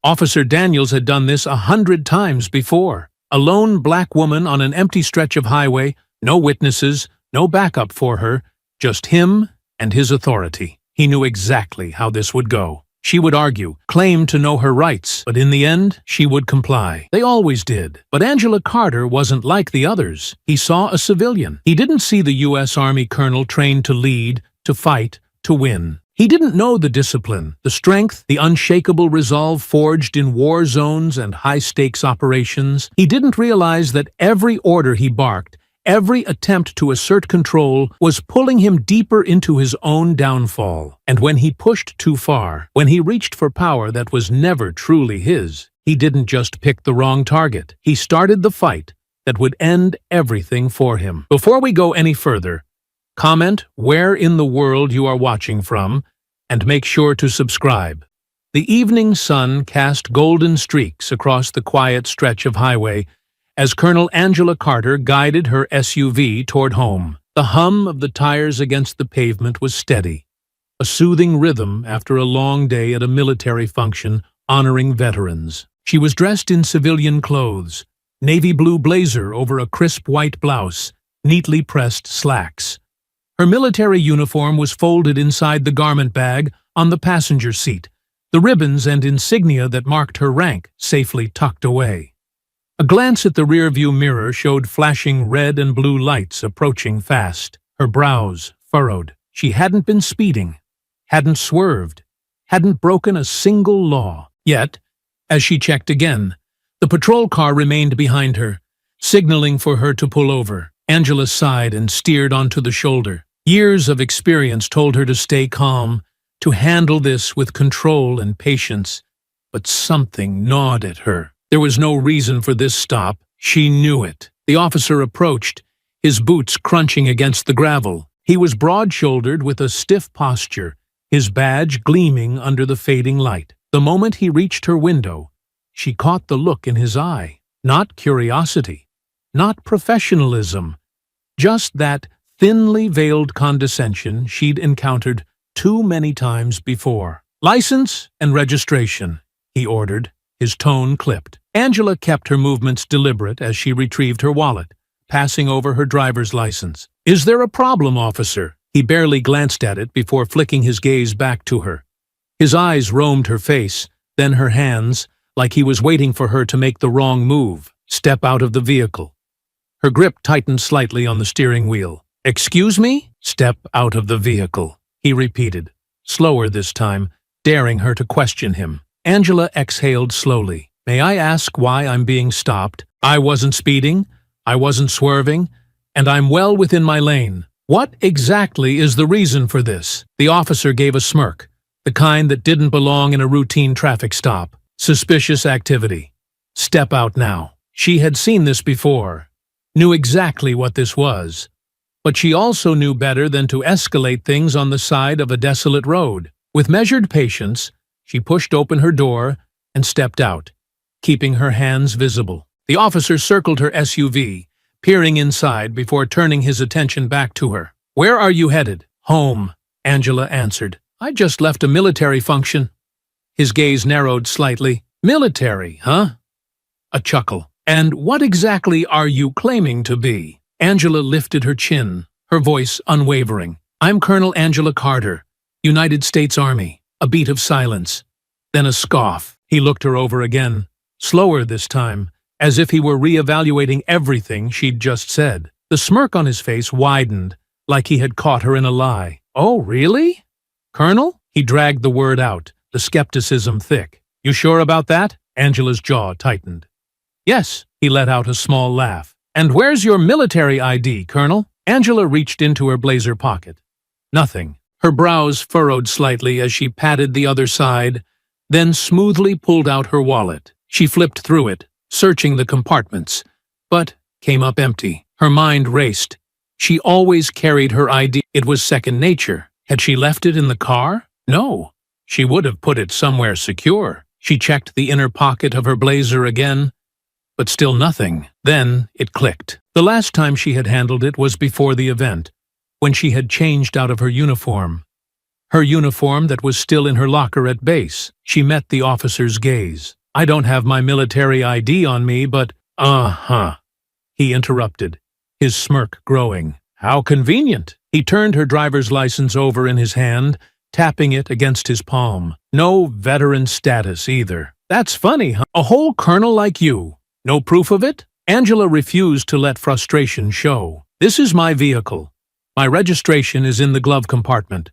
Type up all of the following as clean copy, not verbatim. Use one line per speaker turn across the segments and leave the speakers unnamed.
Officer Daniels had done this 100 times before. A lone black woman on an empty stretch of highway, no witnesses, no backup for her, just him and his authority. He knew exactly how this would go. She would argue, claim to know her rights, but in the end, she would comply. They always did. But Angela Carter wasn't like the others. He saw a civilian. He didn't see the U.S. Army colonel trained to lead, to fight, to win. He didn't know the discipline, the strength, the unshakable resolve forged in war zones and high-stakes operations. He didn't realize that every order he barked, every attempt to assert control, was pulling him deeper into his own downfall. And when he pushed too far, when he reached for power that was never truly his, he didn't just pick the wrong target. He started the fight that would end everything for him. Before we go any further, comment where in the world you are watching from, and make sure to subscribe. The evening sun cast golden streaks across the quiet stretch of highway as Colonel Angela Carter guided her SUV toward home. The hum of the tires against the pavement was steady, a soothing rhythm after a long day at a military function honoring veterans. She was dressed in civilian clothes, navy blue blazer over a crisp white blouse, neatly pressed slacks. Her military uniform was folded inside the garment bag on the passenger seat, the ribbons and insignia that marked her rank safely tucked away. A glance at the rearview mirror showed flashing red and blue lights approaching fast, her brows furrowed. She hadn't been speeding, hadn't swerved, hadn't broken a single law. Yet, as she checked again, the patrol car remained behind her, signaling for her to pull over. Angela sighed and steered onto the shoulder. Years of experience told her to stay calm, to handle this with control and patience, but something gnawed at her. There was no reason for this stop. She knew it. The officer approached, his boots crunching against the gravel. He was broad-shouldered with a stiff posture, his badge gleaming under the fading light. The moment he reached her window, she caught the look in his eye. Not curiosity, not professionalism, just that thinly veiled condescension she'd encountered too many times before. "License and registration," he ordered, his tone clipped. Angela kept her movements deliberate as she retrieved her wallet, passing over her driver's license. "Is there a problem, officer?" He barely glanced at it before flicking his gaze back to her. His eyes roamed her face, then her hands, like he was waiting for her to make the wrong move. "Step out of the vehicle." Her grip tightened slightly on the steering wheel. "Excuse me?" "Step out of the vehicle," he repeated, slower this time, daring her to question him. Angela exhaled slowly. "May I ask why I'm being stopped? I wasn't speeding, I wasn't swerving, and I'm well within my lane. What exactly is the reason for this?" The officer gave a smirk, the kind that didn't belong in a routine traffic stop. "Suspicious activity. Step out now." She had seen this before, knew exactly what this was, but she also knew better than to escalate things on the side of a desolate road. With measured patience, she pushed open her door and stepped out, keeping her hands visible. The officer circled her SUV, peering inside before turning his attention back to her. "Where are you headed?" "Home," Angela answered. "I just left a military function." His gaze narrowed slightly. "Military, huh?" A chuckle. "And what exactly are you claiming to be?" Angela lifted her chin, her voice unwavering. "I'm Colonel Angela Carter, United States Army." A beat of silence, then a scoff. He looked her over again, slower this time, as if he were re-evaluating everything she'd just said. The smirk on his face widened, like he had caught her in a lie. "Oh, really? Colonel?" He dragged the word out, the skepticism thick. "You sure about that?" Angela's jaw tightened. "Yes," he let out a small laugh. "And where's your military ID, Colonel?" Angela reached into her blazer pocket. Nothing. Her brows furrowed slightly as she patted the other side, then smoothly pulled out her wallet. She flipped through it, searching the compartments, but came up empty. Her mind raced. She always carried her ID. It was second nature. Had she left it in the car? No. She would have put it somewhere secure. She checked the inner pocket of her blazer again, but still nothing. Then it clicked. The last time she had handled it was before the event, when she had changed out of her uniform. her uniform that was still in her locker at base. She met the officer's gaze. "I don't have my military ID on me, but—" "Uh-huh," he interrupted, his smirk growing. "How convenient." He turned her driver's license over in his hand, tapping it against his palm. "No veteran status either." "That's funny, huh? A whole colonel like you. No proof of it?" Angela refused to let frustration show. "This is my vehicle. My registration is in the glove compartment.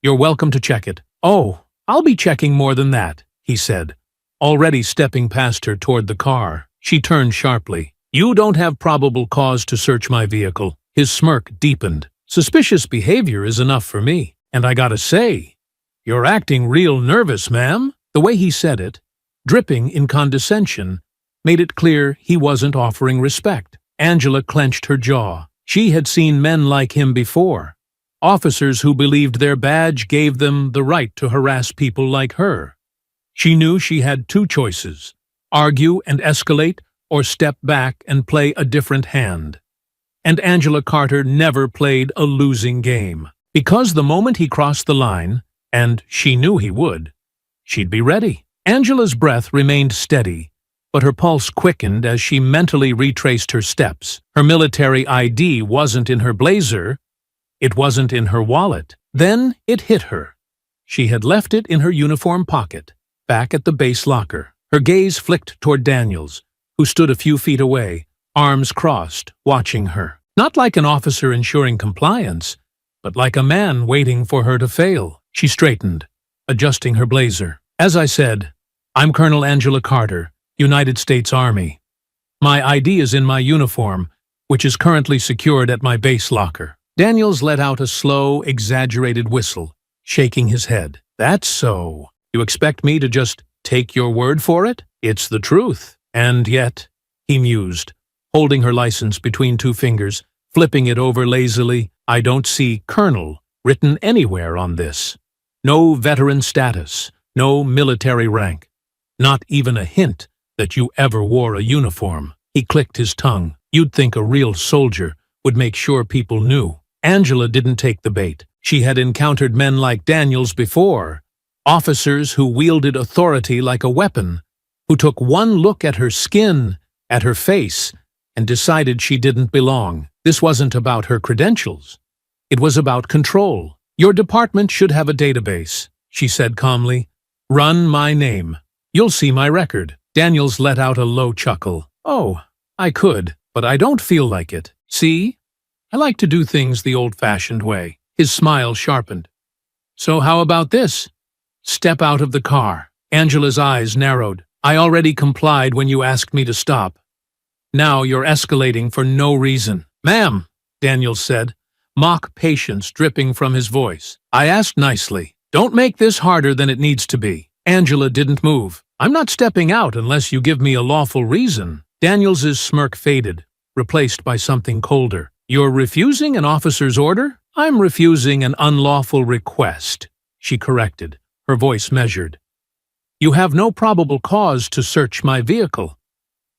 You're welcome to check it." "Oh, I'll be checking more than that," he said, already stepping past her toward the car. She turned sharply. "You don't have probable cause to search my vehicle." His smirk deepened. "Suspicious behavior is enough for me. And I gotta say, you're acting real nervous, ma'am." The way he said it, dripping in condescension, made it clear he wasn't offering respect. Angela clenched her jaw. She had seen men like him before. Officers who believed their badge gave them the right to harass people like her. She knew she had two choices: argue and escalate, or step back and play a different hand. And Angela Carter never played a losing game. Because the moment he crossed the line, and she knew he would, she'd be ready. Angela's breath remained steady, but her pulse quickened as she mentally retraced her steps. Her military ID wasn't in her blazer. It wasn't in her wallet. Then it hit her. She had left it in her uniform pocket, back at the base locker. Her gaze flicked toward Daniels, who stood a few feet away, arms crossed, watching her. Not like an officer ensuring compliance, but like a man waiting for her to fail. She straightened, adjusting her blazer. "As I said, I'm Colonel Angela Carter, United States Army. My ID is in my uniform, which is currently secured at my base locker." Daniels let out a slow, exaggerated whistle, shaking his head. "That's so. You expect me to just take your word for it? It's the truth. And yet," he mused, holding her license between two fingers, flipping it over lazily, "I don't see Colonel written anywhere on this. No veteran status, no military rank, not even a hint that you ever wore a uniform." He clicked his tongue. "You'd think a real soldier would make sure people knew." Angela didn't take the bait. She had encountered men like Daniels before, officers who wielded authority like a weapon, who took one look at her skin, at her face, and decided she didn't belong. This wasn't about her credentials. It was about control. "Your department should have a database," she said calmly. "Run my name. You'll see my record." Daniels let out a low chuckle. "Oh, I could, but I don't feel like it. See? I like to do things the old-fashioned way." His smile sharpened. "So how about this? Step out of the car." Angela's eyes narrowed. "I already complied when you asked me to stop. Now you're escalating for no reason." "Ma'am," Daniels said, mock patience dripping from his voice. "I asked nicely. Don't make this harder than it needs to be." Angela didn't move. "I'm not stepping out unless you give me a lawful reason." Daniels's smirk faded, replaced by something colder. "You're refusing an officer's order?" "I'm refusing an unlawful request," she corrected, her voice measured. "You have no probable cause to search my vehicle,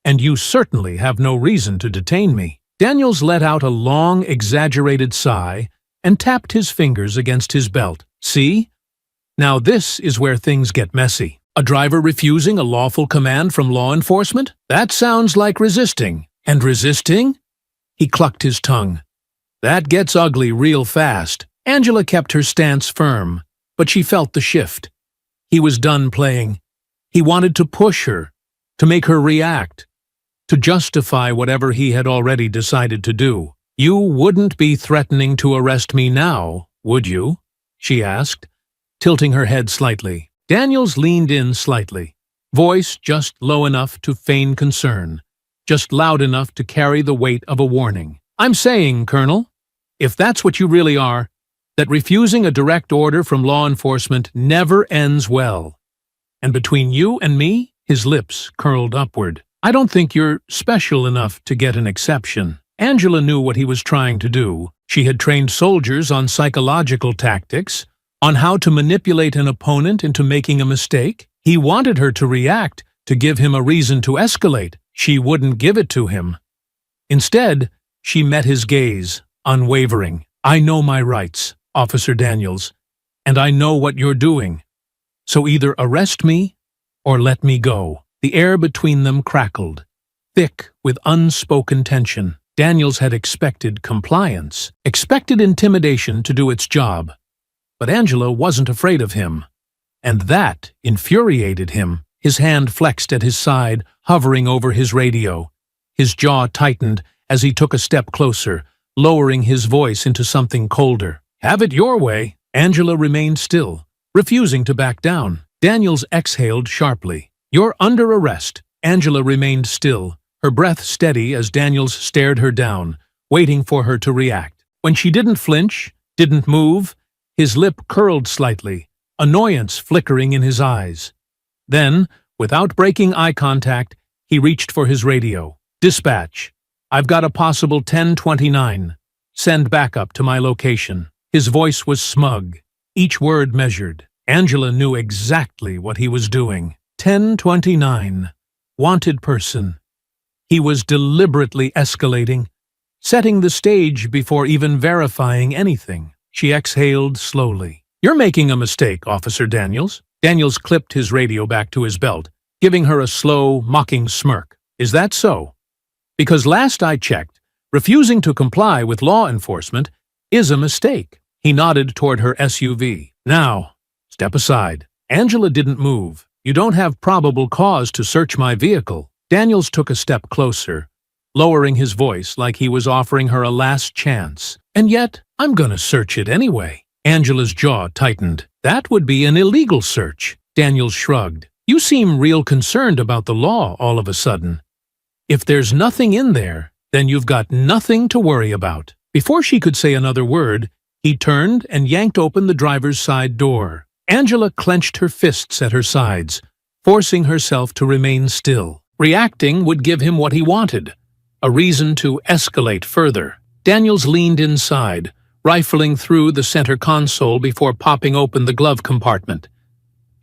and you certainly have no reason to detain me." Daniels let out a long, exaggerated sigh and tapped his fingers against his belt. "See? Now this is where things get messy. A driver refusing a lawful command from law enforcement? That sounds like resisting. And resisting?" He clucked his tongue. "That gets ugly real fast." Angela kept her stance firm, but she felt the shift. He was done playing. He wanted to push her, to make her react, to justify whatever he had already decided to do. "You wouldn't be threatening to arrest me now, would you?" she asked, tilting her head slightly. Daniels leaned in slightly, voice just low enough to feign concern, just loud enough to carry the weight of a warning. "I'm saying, Colonel, if that's what you really are, that refusing a direct order from law enforcement never ends well. And between you and me," his lips curled upward, "I don't think you're special enough to get an exception." Angela knew what he was trying to do. She had trained soldiers on psychological tactics, on how to manipulate an opponent into making a mistake. He wanted her to react, to give him a reason to escalate. She wouldn't give it to him. Instead, she met his gaze, unwavering. "I know my rights, Officer Daniels, and I know what you're doing. So either arrest me or let me go." The air between them crackled, thick with unspoken tension. Daniels had expected compliance, expected intimidation to do its job. But Angela wasn't afraid of him, and that infuriated him. His hand flexed at his side, hovering over his radio. His jaw tightened as he took a step closer, lowering his voice into something colder. "Have it your way." Angela remained still, refusing to back down. Daniels exhaled sharply. "You're under arrest." Angela remained still, her breath steady as Daniels stared her down, waiting for her to react. When she didn't flinch, didn't move, his lip curled slightly, annoyance flickering in his eyes. Then, without breaking eye contact, he reached for his radio. "Dispatch. I've got a possible 1029. Send backup to my location." His voice was smug, each word measured. Angela knew exactly what he was doing. 1029. Wanted person. He was deliberately escalating, setting the stage before even verifying anything. She exhaled slowly. "You're making a mistake, Officer Daniels." Daniels clipped his radio back to his belt, giving her a slow, mocking smirk. "Is that so? Because last I checked, refusing to comply with law enforcement is a mistake." He nodded toward her SUV. "Now, step aside." Angela didn't move. "You don't have probable cause to search my vehicle." Daniels took a step closer, lowering his voice like he was offering her a last chance. "And yet, I'm gonna search it anyway." Angela's jaw tightened. "That would be an illegal search." Daniels shrugged. "You seem real concerned about the law all of a sudden. If there's nothing in there, then you've got nothing to worry about." Before she could say another word, he turned and yanked open the driver's side door. Angela clenched her fists at her sides, forcing herself to remain still. Reacting would give him what he wanted, a reason to escalate further. Daniels leaned inside, rifling through the center console before popping open the glove compartment.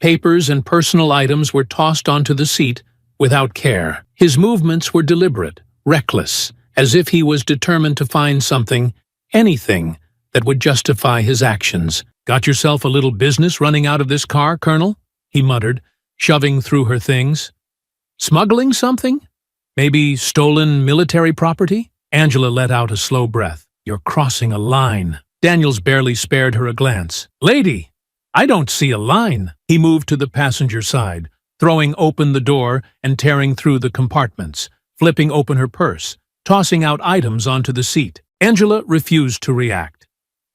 Papers and personal items were tossed onto the seat without care. His movements were deliberate, reckless, as if he was determined to find something, anything, that would justify his actions. "Got yourself a little business running out of this car, Colonel?" he muttered, shoving through her things. "Smuggling something? Maybe stolen military property?" Angela let out a slow breath. "You're crossing a line." Daniels barely spared her a glance. "Lady, I don't see a line." He moved to the passenger side, throwing open the door and tearing through the compartments, flipping open her purse, tossing out items onto the seat. Angela refused to react.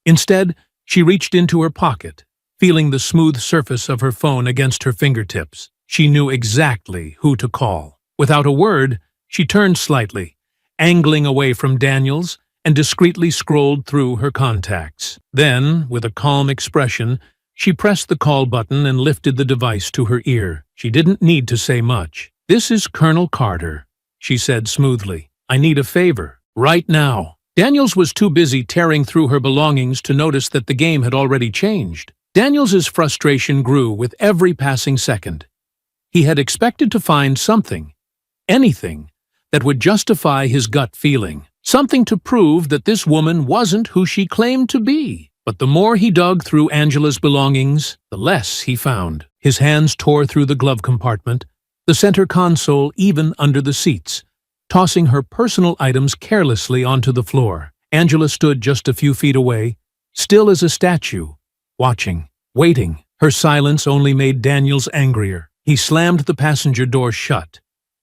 Instead, she reached into her pocket, feeling the smooth surface of her phone against her fingertips. She knew exactly who to call. Without a word, she turned slightly, angling away from Daniels, and discreetly scrolled through her contacts. Then, with a calm expression, she pressed the call button and lifted the device to her ear. She didn't need to say much. "This is Colonel Carter," she said smoothly. "I need a favor. Right now." Daniels was too busy tearing through her belongings to notice that the game had already changed. Daniels's frustration grew with every passing second. He had expected to find something, anything, that would justify his gut feeling, something to prove that this woman wasn't who she claimed to be. But the more he dug through Angela's belongings, the less he found. His hands tore through the glove compartment, the center console even under the seats, tossing her personal items carelessly onto the floor. Angela stood just a few feet away, still as a statue, watching, waiting. Her silence only made Daniels angrier. He slammed the passenger door shut,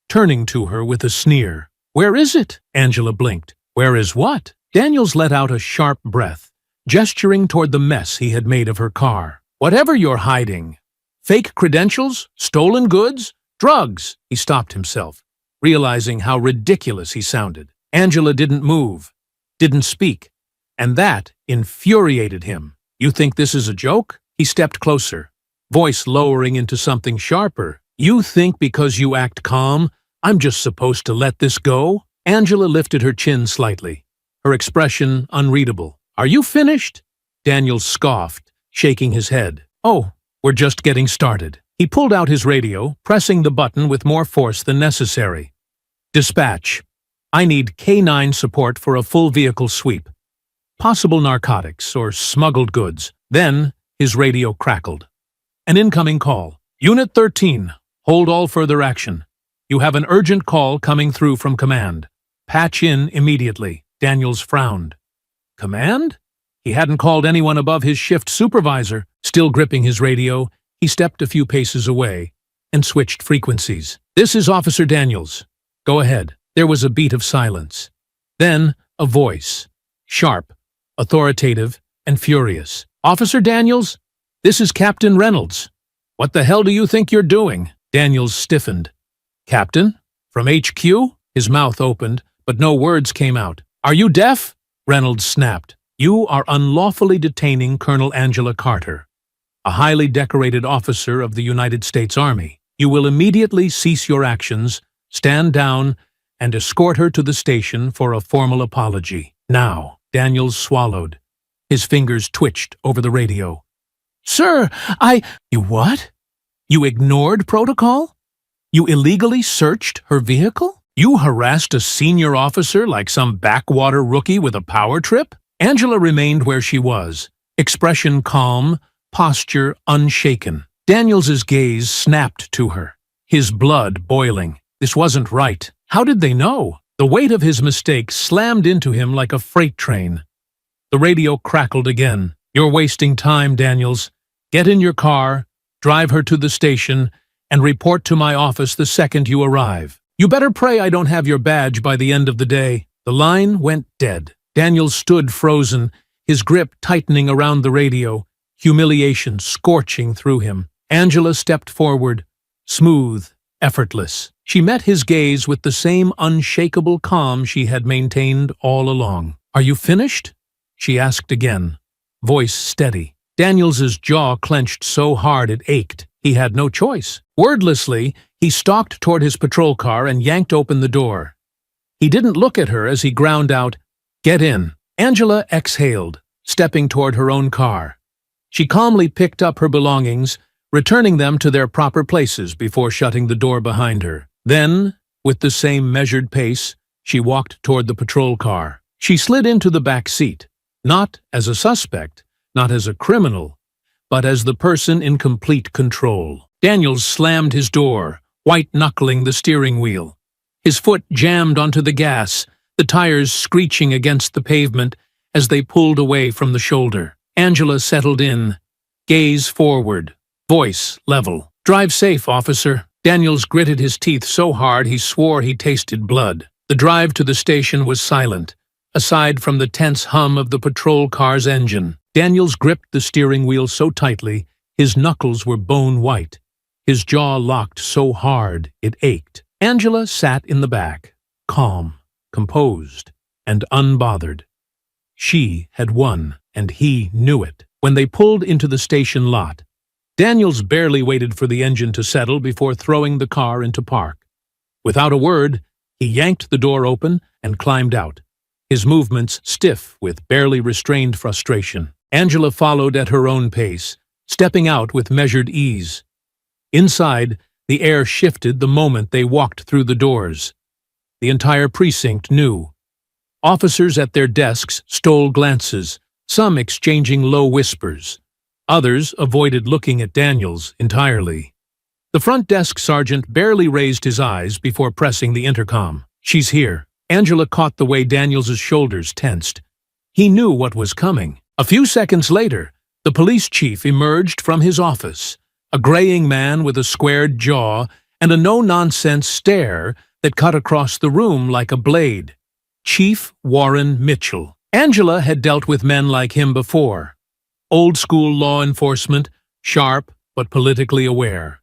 turning to her with a sneer. "Where is it?" Angela blinked. "Where is what?" Daniels let out a sharp breath, gesturing toward the mess he had made of her car. "Whatever you're hiding. Fake credentials? Stolen goods? Drugs?" He stopped himself, realizing how ridiculous he sounded. Angela didn't move, didn't speak, and that infuriated him. "You think this is a joke?" He stepped closer, voice lowering into something sharper. "You think because you act calm, I'm just supposed to let this go?" Angela lifted her chin slightly, her expression unreadable. "Are you finished?" Daniels scoffed, shaking his head. "Oh, we're just getting started." He pulled out his radio, pressing the button with more force than necessary. "Dispatch. I need K9 support for a full vehicle sweep. Possible narcotics or smuggled goods." Then, His radio crackled. An incoming call. Unit 13, hold all further action. You have an urgent call coming through from command. Patch in immediately. Daniels frowned. Command? He hadn't called anyone above his shift supervisor. Still gripping his radio, he stepped a few paces away and switched frequencies. This is Officer Daniels. Go ahead. There was a beat of silence. Then a voice. Sharp, authoritative, and furious. Officer Daniels? This is Captain Reynolds. What the hell do you think you're doing? Daniels stiffened. Captain? From HQ? His mouth opened, but no words came out. Are you deaf? Reynolds snapped. You are unlawfully detaining Colonel Angela Carter, a highly decorated officer of the United States Army. You will immediately cease your actions, stand down, and escort her to the station for a formal apology. Now. Daniels swallowed. His fingers twitched over the radio. Sir, You what? You ignored protocol? You illegally searched her vehicle? You harassed a senior officer like some backwater rookie with a power trip? Angela remained where she was, expression calm, posture unshaken. Daniels's gaze snapped to her, his blood boiling. This wasn't right. How did they know? The weight of his mistake slammed into him like a freight train. The radio crackled again. You're wasting time, Daniels. Get in your car, drive her to the station, and report to my office the second you arrive. You better pray I don't have your badge by the end of the day. The line went dead. Daniels stood frozen, his grip tightening around the radio, humiliation scorching through him. Angela stepped forward, smooth, effortless. She met his gaze with the same unshakable calm she had maintained all along. Are you finished? She asked again, voice steady. Daniels's jaw clenched so hard it ached. He had no choice. Wordlessly, he stalked toward his patrol car and yanked open the door. He didn't look at her as he ground out, "Get in." Angela exhaled, stepping toward her own car. She calmly picked up her belongings, returning them to their proper places before shutting the door behind her. Then, with the same measured pace, she walked toward the patrol car. She slid into the back seat, not as a suspect, not as a criminal, but as the person in complete control. Daniels slammed his door, white-knuckling the steering wheel. His foot jammed onto the gas, the tires screeching against the pavement as they pulled away from the shoulder. Angela settled in, gaze forward, voice level. Drive safe, officer. Daniels gritted his teeth so hard he swore he tasted blood. The drive to the station was silent, aside from the tense hum of the patrol car's engine. Daniels gripped the steering wheel so tightly, his knuckles were bone white. His jaw locked so hard it ached. Angela sat in the back, calm, composed, and unbothered. She had won, and he knew it. When they pulled into the station lot, Daniels barely waited for the engine to settle before throwing the car into park. Without a word, he yanked the door open and climbed out, his movements stiff with barely restrained frustration. Angela followed at her own pace, stepping out with measured ease. Inside, the air shifted the moment they walked through the doors. The entire precinct knew. Officers at their desks stole glances, some exchanging low whispers. Others avoided looking at Daniels entirely. The front desk sergeant barely raised his eyes before pressing the intercom. "She's here." Angela caught the way Daniels's shoulders tensed. He knew what was coming. A few seconds later, the police chief emerged from his office, a graying man with a squared jaw and a no-nonsense stare that cut across the room like a blade. Chief Warren Mitchell. Angela had dealt with men like him before. Old-school law enforcement, sharp but politically aware.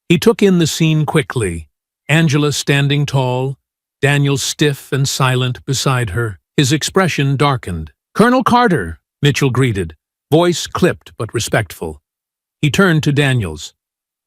He took in the scene quickly, Angela standing tall, Daniel stiff and silent beside her. His expression darkened. "Colonel Carter," Mitchell greeted, voice clipped but respectful. He turned to Daniels.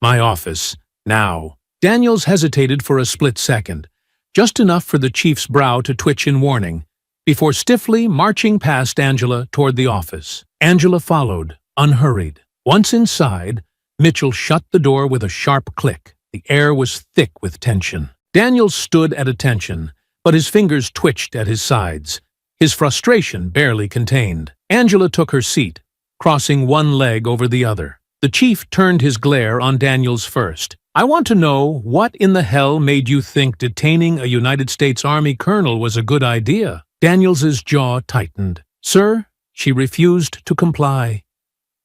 "My office, now." Daniels hesitated for a split second, just enough for the chief's brow to twitch in warning, before stiffly marching past Angela toward the office. Angela followed, unhurried. Once inside, Mitchell shut the door with a sharp click. The air was thick with tension. Daniels stood at attention, but his fingers twitched at his sides, his frustration barely contained. Angela took her seat, crossing one leg over the other. The chief turned his glare on Daniels first. "I want to know what in the hell made you think detaining a United States Army colonel was a good idea?" Daniels's jaw tightened. "Sir, she refused to comply.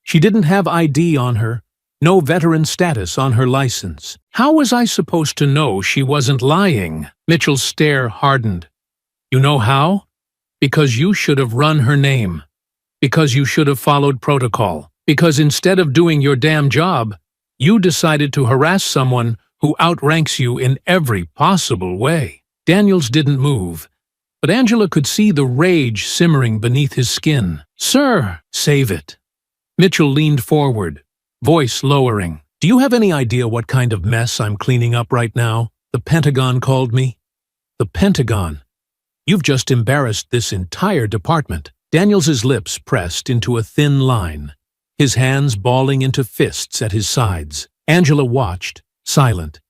She didn't have ID on her, no veteran status on her license. How was I supposed to know she wasn't lying?" Mitchell's stare hardened. "You know how? Because you should have run her name. Because you should have followed protocol. Because instead of doing your damn job, you decided to harass someone who outranks you in every possible way." Daniels didn't move, but Angela could see the rage simmering beneath his skin. "Sir, save it." Mitchell leaned forward, voice lowering. "Do you have any idea what kind of mess I'm cleaning up right now? The Pentagon called me." "The Pentagon? You've just embarrassed this entire department." Daniels's lips pressed into a thin line, his hands balling into fists at his sides. Angela watched, silent,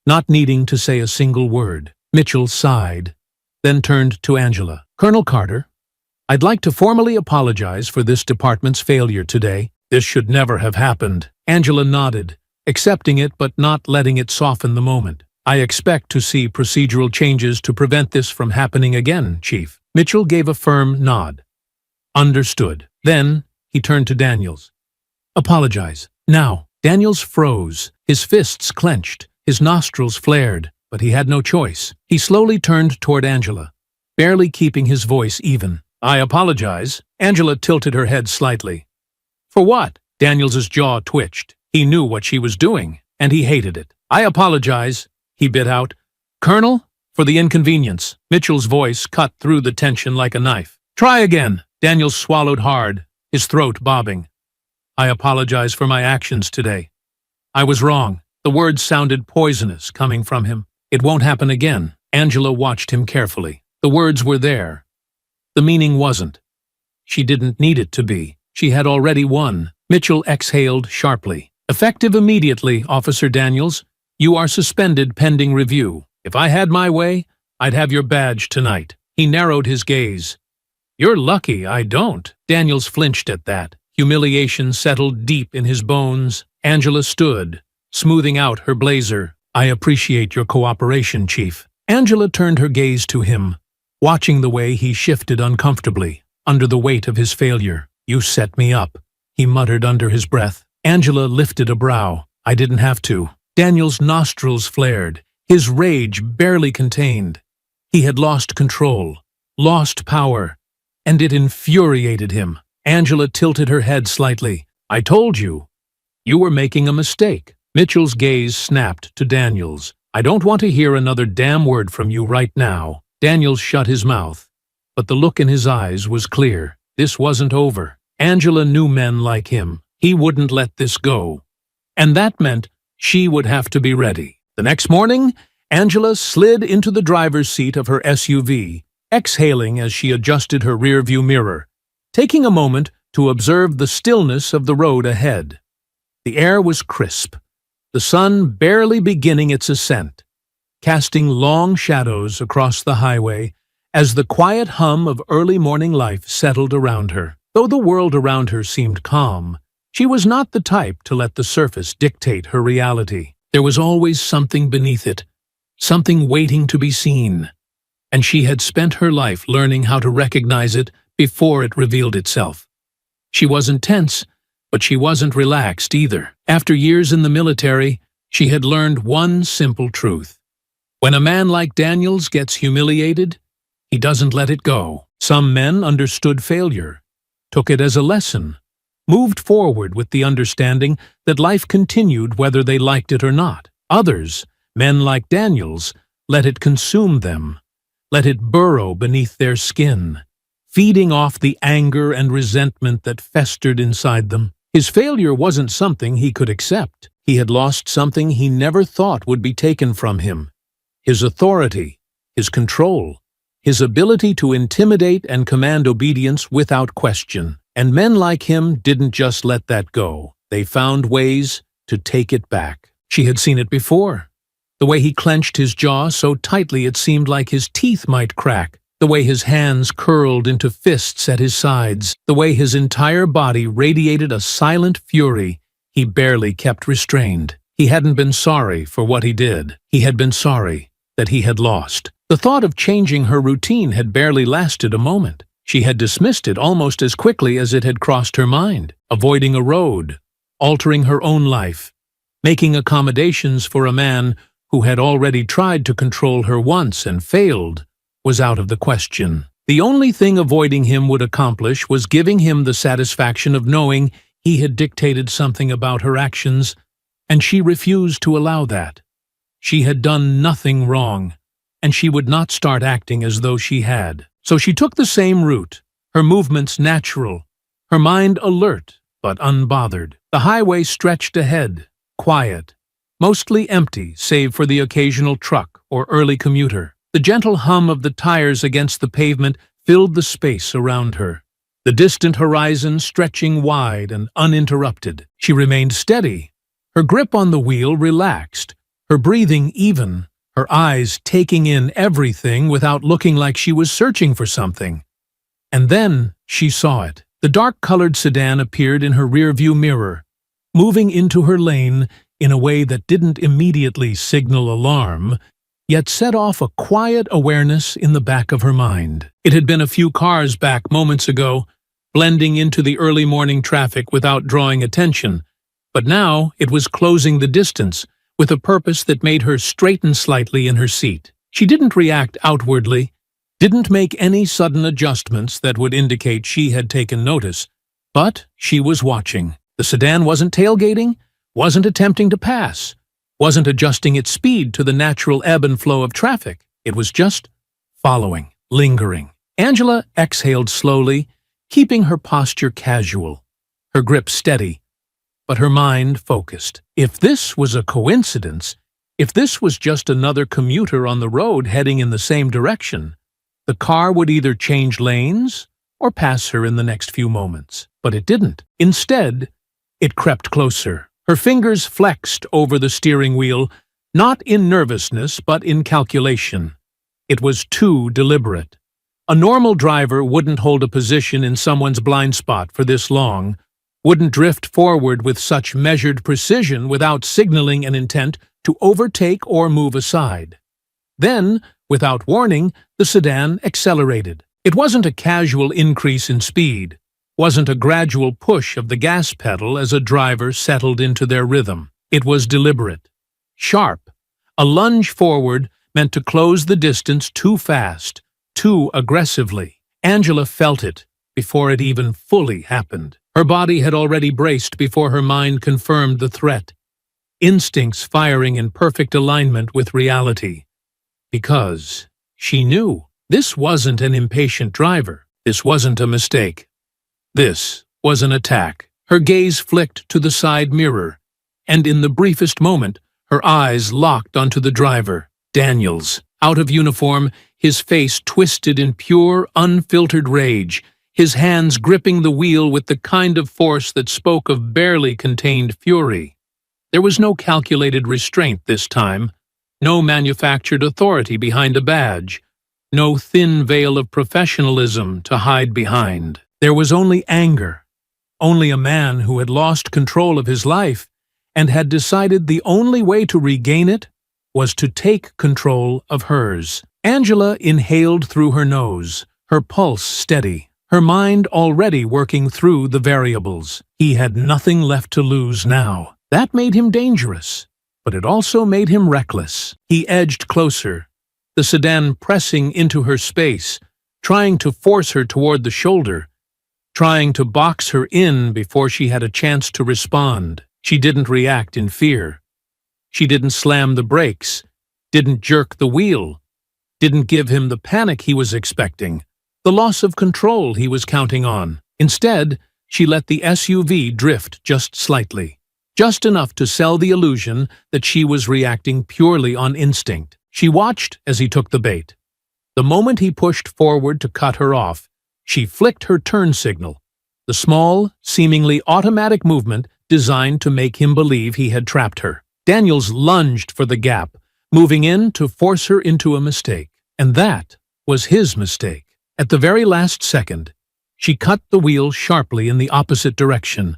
not needing to say a single word. Mitchell sighed, then turned to Angela. "Colonel Carter, I'd like to formally apologize for this department's failure today. This should never have happened." Angela nodded, accepting it but not letting it soften the moment. "I expect to see procedural changes to prevent this from happening again, Chief." Mitchell gave a firm nod. "Understood." Then he turned to Daniels. "Apologize. Now." Daniels froze, his fists clenched, his nostrils flared, but he had no choice. He slowly turned toward Angela, barely keeping his voice even. "I apologize." Angela tilted her head slightly. "For what?" Daniels's jaw twitched. He knew what she was doing, and he hated it. "I apologize," he bit out. "Colonel, for the inconvenience." Mitchell's voice cut through the tension like a knife. "Try again." Daniels swallowed hard, his throat bobbing. "I apologize for my actions today. I was wrong." The words sounded poisonous coming from him. "It won't happen again." Angela watched him carefully. The words were there. The meaning wasn't. She didn't need it to be. She had already won. Mitchell exhaled sharply. "Effective immediately, Officer Daniels. You are suspended pending review. If I had my way, I'd have your badge tonight." He narrowed his gaze. "You're lucky I don't." Daniels flinched at that. Humiliation settled deep in his bones. Angela stood, smoothing out her blazer. "I appreciate your cooperation, Chief." Angela turned her gaze to him, watching the way he shifted uncomfortably under the weight of his failure. "You set me up," he muttered under his breath. Angela lifted a brow. "I didn't have to." Daniel's nostrils flared, his rage barely contained. He had lost control, lost power, and it infuriated him. Angela tilted her head slightly. "I told you. You were making a mistake." Mitchell's gaze snapped to Daniels. "I don't want to hear another damn word from you right now." Daniels shut his mouth, but the look in his eyes was clear. This wasn't over. Angela knew men like him. He wouldn't let this go. And that meant she would have to be ready. The next morning, Angela slid into the driver's seat of her SUV, exhaling as she adjusted her rearview mirror, taking a moment to observe the stillness of the road ahead. The air was crisp, the sun barely beginning its ascent, casting long shadows across the highway as the quiet hum of early morning life settled around her. Though the world around her seemed calm, she was not the type to let the surface dictate her reality. There was always something beneath it, something waiting to be seen, and she had spent her life learning how to recognize it before it revealed itself. She wasn't tense, but she wasn't relaxed either. After years in the military, she had learned one simple truth. When a man like Daniels gets humiliated, he doesn't let it go. Some men understood failure, took it as a lesson, moved forward with the understanding that life continued whether they liked it or not. Others, men like Daniels, let it consume them, let it burrow beneath their skin, feeding off the anger and resentment that festered inside them. His failure wasn't something he could accept. He had lost something he never thought would be taken from him: his authority, his control, his ability to intimidate and command obedience without question. And men like him didn't just let that go. They found ways to take it back. She had seen it before. The way he clenched his jaw so tightly it seemed like his teeth might crack. The way his hands curled into fists at his sides, the way his entire body radiated a silent fury he barely kept restrained. He hadn't been sorry for what he did. He had been sorry that he had lost. The thought of changing her routine had barely lasted a moment. She had dismissed it almost as quickly as it had crossed her mind, avoiding a road, altering her own life, making accommodations for a man who had already tried to control her once and failed, was out of the question. The only thing avoiding him would accomplish was giving him the satisfaction of knowing he had dictated something about her actions, and she refused to allow that. She had done nothing wrong, and she would not start acting as though she had. So she took the same route, her movements natural, her mind alert but unbothered. The highway stretched ahead, quiet, mostly empty save for the occasional truck or early commuter. The gentle hum of the tires against the pavement filled the space around her, the distant horizon stretching wide and uninterrupted. She remained steady, her grip on the wheel relaxed, her breathing even, her eyes taking in everything without looking like she was searching for something. And then she saw it. The dark-colored sedan appeared in her rearview mirror, moving into her lane in a way that didn't immediately signal alarm, yet set off a quiet awareness in the back of her mind. It had been a few cars back moments ago, blending into the early morning traffic without drawing attention, but now it was closing the distance, with a purpose that made her straighten slightly in her seat. She didn't react outwardly, didn't make any sudden adjustments that would indicate she had taken notice, but she was watching. The sedan wasn't tailgating, wasn't attempting to pass, wasn't adjusting its speed to the natural ebb and flow of traffic. It was just following, lingering. Angela exhaled slowly, keeping her posture casual, her grip steady, but her mind focused. If this was a coincidence, if this was just another commuter on the road heading in the same direction, the car would either change lanes or pass her in the next few moments. But it didn't. Instead, it crept closer. Her fingers flexed over the steering wheel, not in nervousness but in calculation. It was too deliberate. A normal driver wouldn't hold a position in someone's blind spot for this long, wouldn't drift forward with such measured precision without signaling an intent to overtake or move aside. Then, without warning, the sedan accelerated. It wasn't a casual increase in speed, wasn't a gradual push of the gas pedal as a driver settled into their rhythm. It was deliberate, sharp, a lunge forward meant to close the distance too fast, too aggressively. Angela felt it before it even fully happened. Her body had already braced before her mind confirmed the threat, instincts firing in perfect alignment with reality. Because she knew this wasn't an impatient driver. This wasn't a mistake. This was an attack. Her gaze flicked to the side mirror, and in the briefest moment, her eyes locked onto the driver, Daniels. Out of uniform, his face twisted in pure, unfiltered rage, his hands gripping the wheel with the kind of force that spoke of barely contained fury. There was no calculated restraint this time, no manufactured authority behind a badge, no thin veil of professionalism to hide behind. There was only anger, only a man who had lost control of his life and had decided the only way to regain it was to take control of hers. Angela inhaled through her nose, her pulse steady, her mind already working through the variables. He had nothing left to lose now. That made him dangerous, but it also made him reckless. He edged closer, the sedan pressing into her space, trying to force her toward the shoulder, trying to box her in before she had a chance to respond. She didn't react in fear. She didn't slam the brakes, didn't jerk the wheel, didn't give him the panic he was expecting, the loss of control he was counting on. Instead, she let the SUV drift just slightly, just enough to sell the illusion that she was reacting purely on instinct. She watched as he took the bait. The moment he pushed forward to cut her off, she flicked her turn signal, the small, seemingly automatic movement designed to make him believe he had trapped her. Daniels lunged for the gap, moving in to force her into a mistake. And that was his mistake. At the very last second, she cut the wheel sharply in the opposite direction,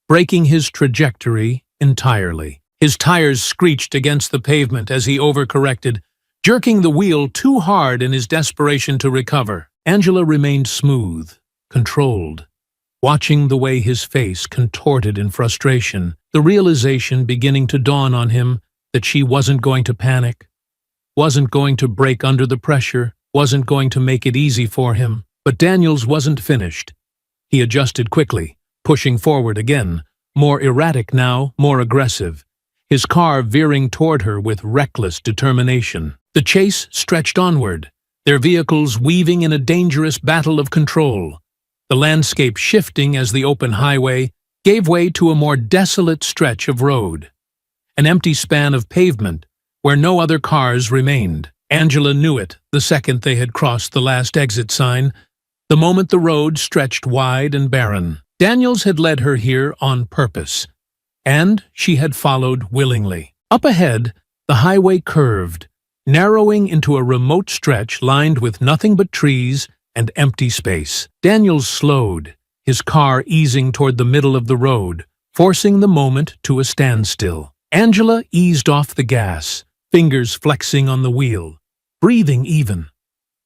breaking his trajectory entirely. His tires screeched against the pavement as he overcorrected, jerking the wheel too hard in his desperation to recover. Angela remained smooth, controlled, watching the way his face contorted in frustration, the realization beginning to dawn on him that she wasn't going to panic, wasn't going to break under the pressure, wasn't going to make it easy for him. But Daniels wasn't finished. He adjusted quickly, pushing forward again, more erratic now, more aggressive, his car veering toward her with reckless determination. The chase stretched onward, their vehicles weaving in a dangerous battle of control. The landscape shifting as the open highway gave way to a more desolate stretch of road, an empty span of pavement where no other cars remained. Angela knew it the second they had crossed the last exit sign, the moment the road stretched wide and barren. Daniels had led her here on purpose, and she had followed willingly. Up ahead, the highway curved, narrowing into a remote stretch lined with nothing but trees and empty space. Daniels slowed, his car easing toward the middle of the road, forcing the moment to a standstill. Angela eased off the gas, fingers flexing on the wheel, breathing even.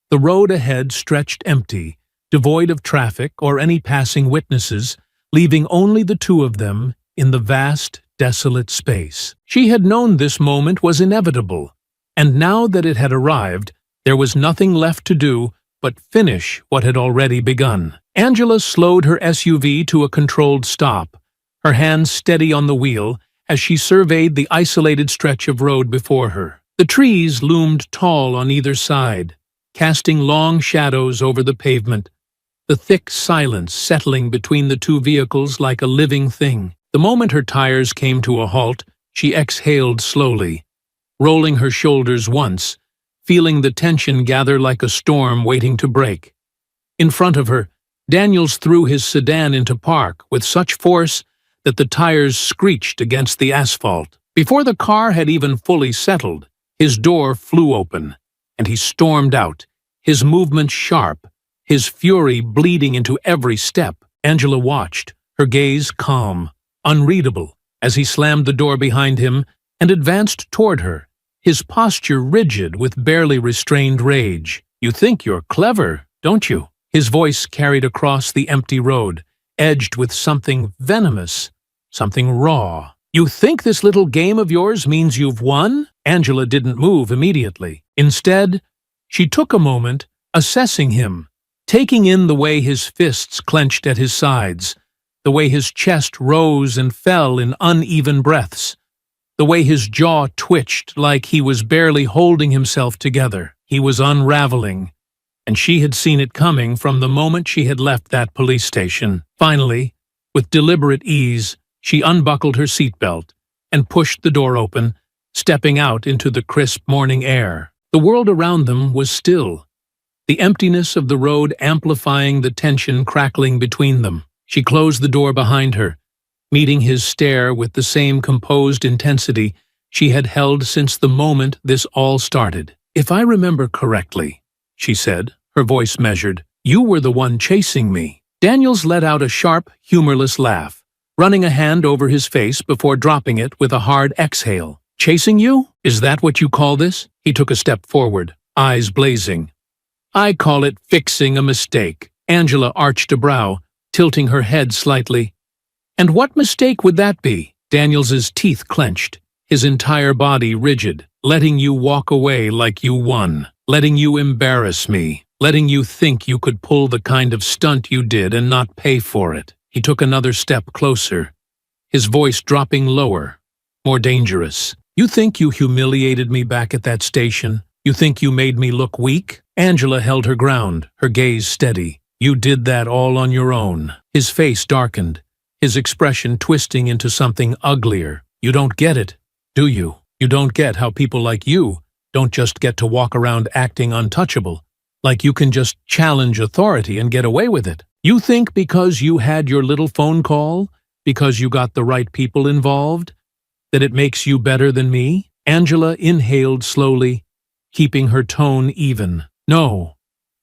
The road ahead stretched empty, devoid of traffic or any passing witnesses, leaving only the two of them in the vast, desolate space. She had known this moment was inevitable, and now that it had arrived, there was nothing left to do but finish what had already begun. Angela slowed her SUV to a controlled stop, her hands steady on the wheel as she surveyed the isolated stretch of road before her. The trees loomed tall on either side, casting long shadows over the pavement, the thick silence settling between the two vehicles like a living thing. The moment her tires came to a halt, she exhaled slowly, rolling her shoulders once, feeling the tension gather like a storm waiting to break. In front of her, Daniels threw his sedan into park with such force that the tires screeched against the asphalt. Before the car had even fully settled, his door flew open, and he stormed out, his movements sharp, his fury bleeding into every step. Angela watched, her gaze calm, unreadable, as he slammed the door behind him and advanced toward her, his posture rigid with barely restrained rage. "You think you're clever, don't you?" His voice carried across the empty road, edged with something venomous, something raw. "You think this little game of yours means you've won?" Angela didn't move immediately. Instead, she took a moment, assessing him, taking in the way his fists clenched at his sides, the way his chest rose and fell in uneven breaths, the way his jaw twitched like he was barely holding himself together. He was unraveling, and she had seen it coming from the moment she had left that police station. Finally, with deliberate ease, she unbuckled her seatbelt and pushed the door open, stepping out into the crisp morning air. The world around them was still, the emptiness of the road amplifying the tension crackling between them. She closed the door behind her, meeting his stare with the same composed intensity she had held since the moment this all started. "If I remember correctly," she said, her voice measured, "you were the one chasing me." Daniels let out a sharp, humorless laugh, running a hand over his face before dropping it with a hard exhale. "Chasing you? Is that what you call this?" He took a step forward, eyes blazing. "I call it fixing a mistake." Angela arched a brow, tilting her head slightly. "And what mistake would that be?" Daniels's teeth clenched, his entire body rigid. "Letting you walk away like you won. Letting you embarrass me. Letting you think you could pull the kind of stunt you did and not pay for it." He took another step closer, his voice dropping lower, more dangerous. "You think you humiliated me back at that station? You think you made me look weak?" Angela held her ground, her gaze steady. "You did that all on your own." His face darkened, his expression twisting into something uglier. "You don't get it, do you? You don't get how people like you don't just get to walk around acting untouchable, like you can just challenge authority and get away with it. You think because you had your little phone call, because you got the right people involved, that it makes you better than me?" Angela inhaled slowly, keeping her tone even. "No,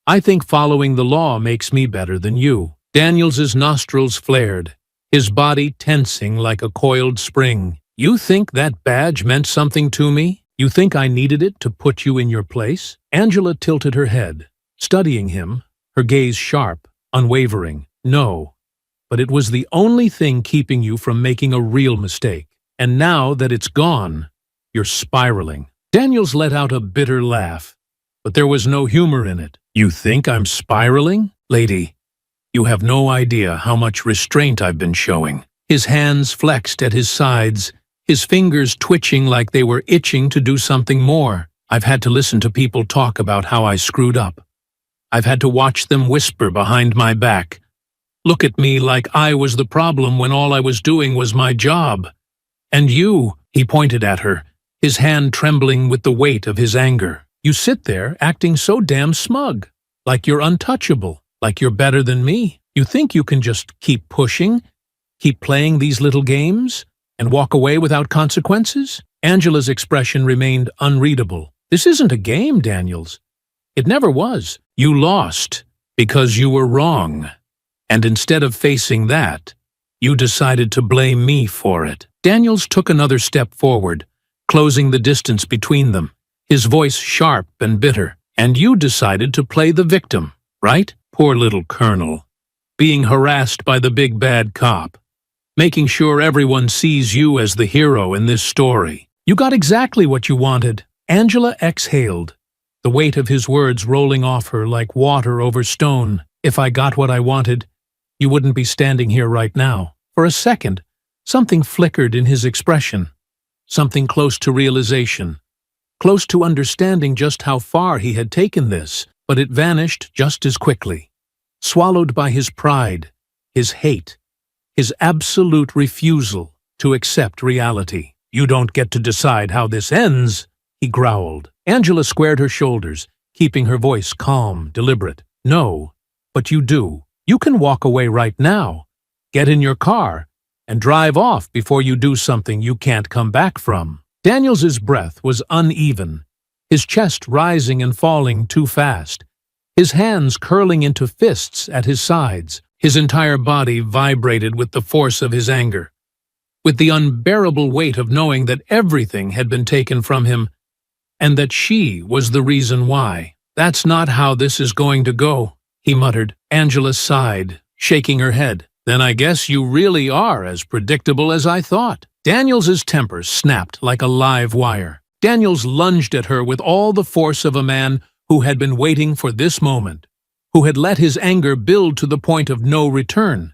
I think following the law makes me better than you. Daniels's nostrils flared, his body tensing like a coiled spring. You think that badge meant something to me? You think I needed it to put you in your place? Angela tilted her head, studying him, her gaze sharp, unwavering. No, but it was the only thing keeping you from making a real mistake. And now that it's gone, you're spiraling. Daniels let out a bitter laugh, but there was no humor in it. You think I'm spiraling? Lady, you have no idea how much restraint I've been showing. His hands flexed at his sides, his fingers twitching like they were itching to do something more. I've had to listen to people talk about how I screwed up. I've had to watch them whisper behind my back. Look at me like I was the problem when all I was doing was my job. And you, he pointed at her, his hand trembling with the weight of his anger. You sit there acting so damn smug, like you're untouchable, like you're better than me. You think you can just keep pushing, keep playing these little games, and walk away without consequences? Angela's expression remained unreadable. This isn't a game, Daniels. It never was. You lost because you were wrong. And instead of facing that, you decided to blame me for it. Daniels took another step forward, closing the distance between them, his voice sharp and bitter. And you decided to play the victim, right? Poor little Colonel. Being harassed by the big bad cop. Making sure everyone sees you as the hero in this story. You got exactly what you wanted. Angela exhaled, the weight of his words rolling off her like water over stone. If I got what I wanted, you wouldn't be standing here right now. For a second, something flickered in his expression. Something close to realization. Close to understanding just how far he had taken this, but it vanished just as quickly. Swallowed by his pride, his hate, his absolute refusal to accept reality. You don't get to decide how this ends, he growled. Angela squared her shoulders, keeping her voice calm, deliberate. No, but you do. You can walk away right now, get in your car, and drive off before you do something you can't come back from. Daniels's breath was uneven, his chest rising and falling too fast, his hands curling into fists at his sides. His entire body vibrated with the force of his anger, with the unbearable weight of knowing that everything had been taken from him, and that she was the reason why. That's not how this is going to go, he muttered. Angela sighed, shaking her head. Then I guess you really are as predictable as I thought. Daniels's temper snapped like a live wire. Daniels lunged at her with all the force of a man who had been waiting for this moment, who had let his anger build to the point of no return,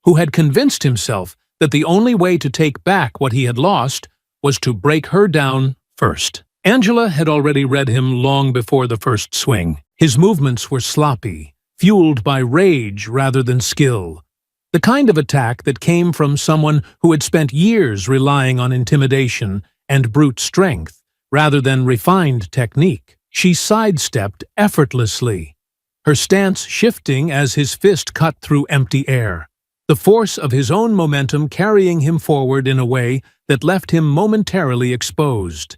who had convinced himself that the only way to take back what he had lost was to break her down first. Angela had already read him long before the first swing. His movements were sloppy, fueled by rage rather than skill. The kind of attack that came from someone who had spent years relying on intimidation and brute strength rather than refined technique. She sidestepped effortlessly, her stance shifting as his fist cut through empty air, the force of his own momentum carrying him forward in a way that left him momentarily exposed.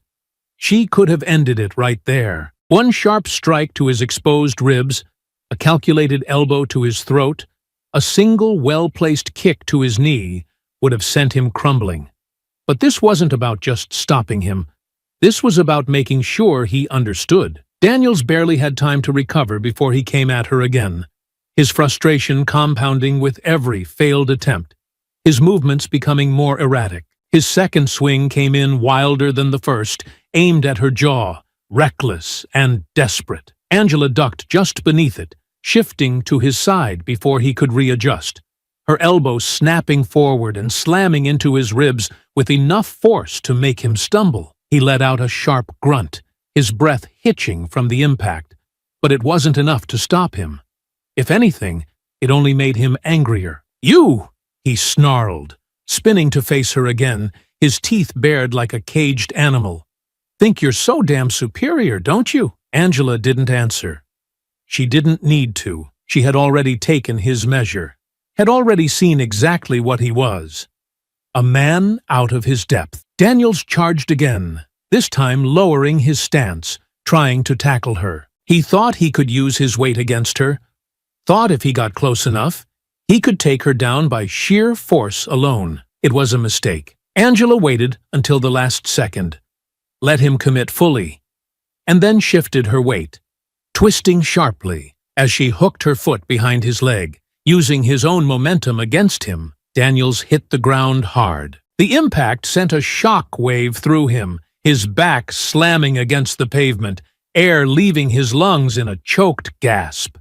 She could have ended it right there. One sharp strike to his exposed ribs, a calculated elbow to his throat, a single well-placed kick to his knee would have sent him crumbling. But this wasn't about just stopping him. This was about making sure he understood. Daniels barely had time to recover before he came at her again, his frustration compounding with every failed attempt, his movements becoming more erratic. His second swing came in wilder than the first, aimed at her jaw, reckless and desperate. Angela ducked just beneath it, shifting to his side before he could readjust, her elbow snapping forward and slamming into his ribs with enough force to make him stumble. He let out a sharp grunt, his breath hitching from the impact, but it wasn't enough to stop him. If anything, it only made him angrier. "You!" he snarled, spinning to face her again, his teeth bared like a caged animal. "Think you're so damn superior, don't you?" Angela didn't answer. She didn't need to. She had already taken his measure, had already seen exactly what he was. A man out of his depth. Daniels charged again, this time lowering his stance, trying to tackle her. He thought he could use his weight against her, thought if he got close enough, he could take her down by sheer force alone. It was a mistake. Angela waited until the last second, let him commit fully, and then shifted her weight, twisting sharply as she hooked her foot behind his leg. Using his own momentum against him, Daniels hit the ground hard. The impact sent a shock wave through him, his back slamming against the pavement, air leaving his lungs in a choked gasp.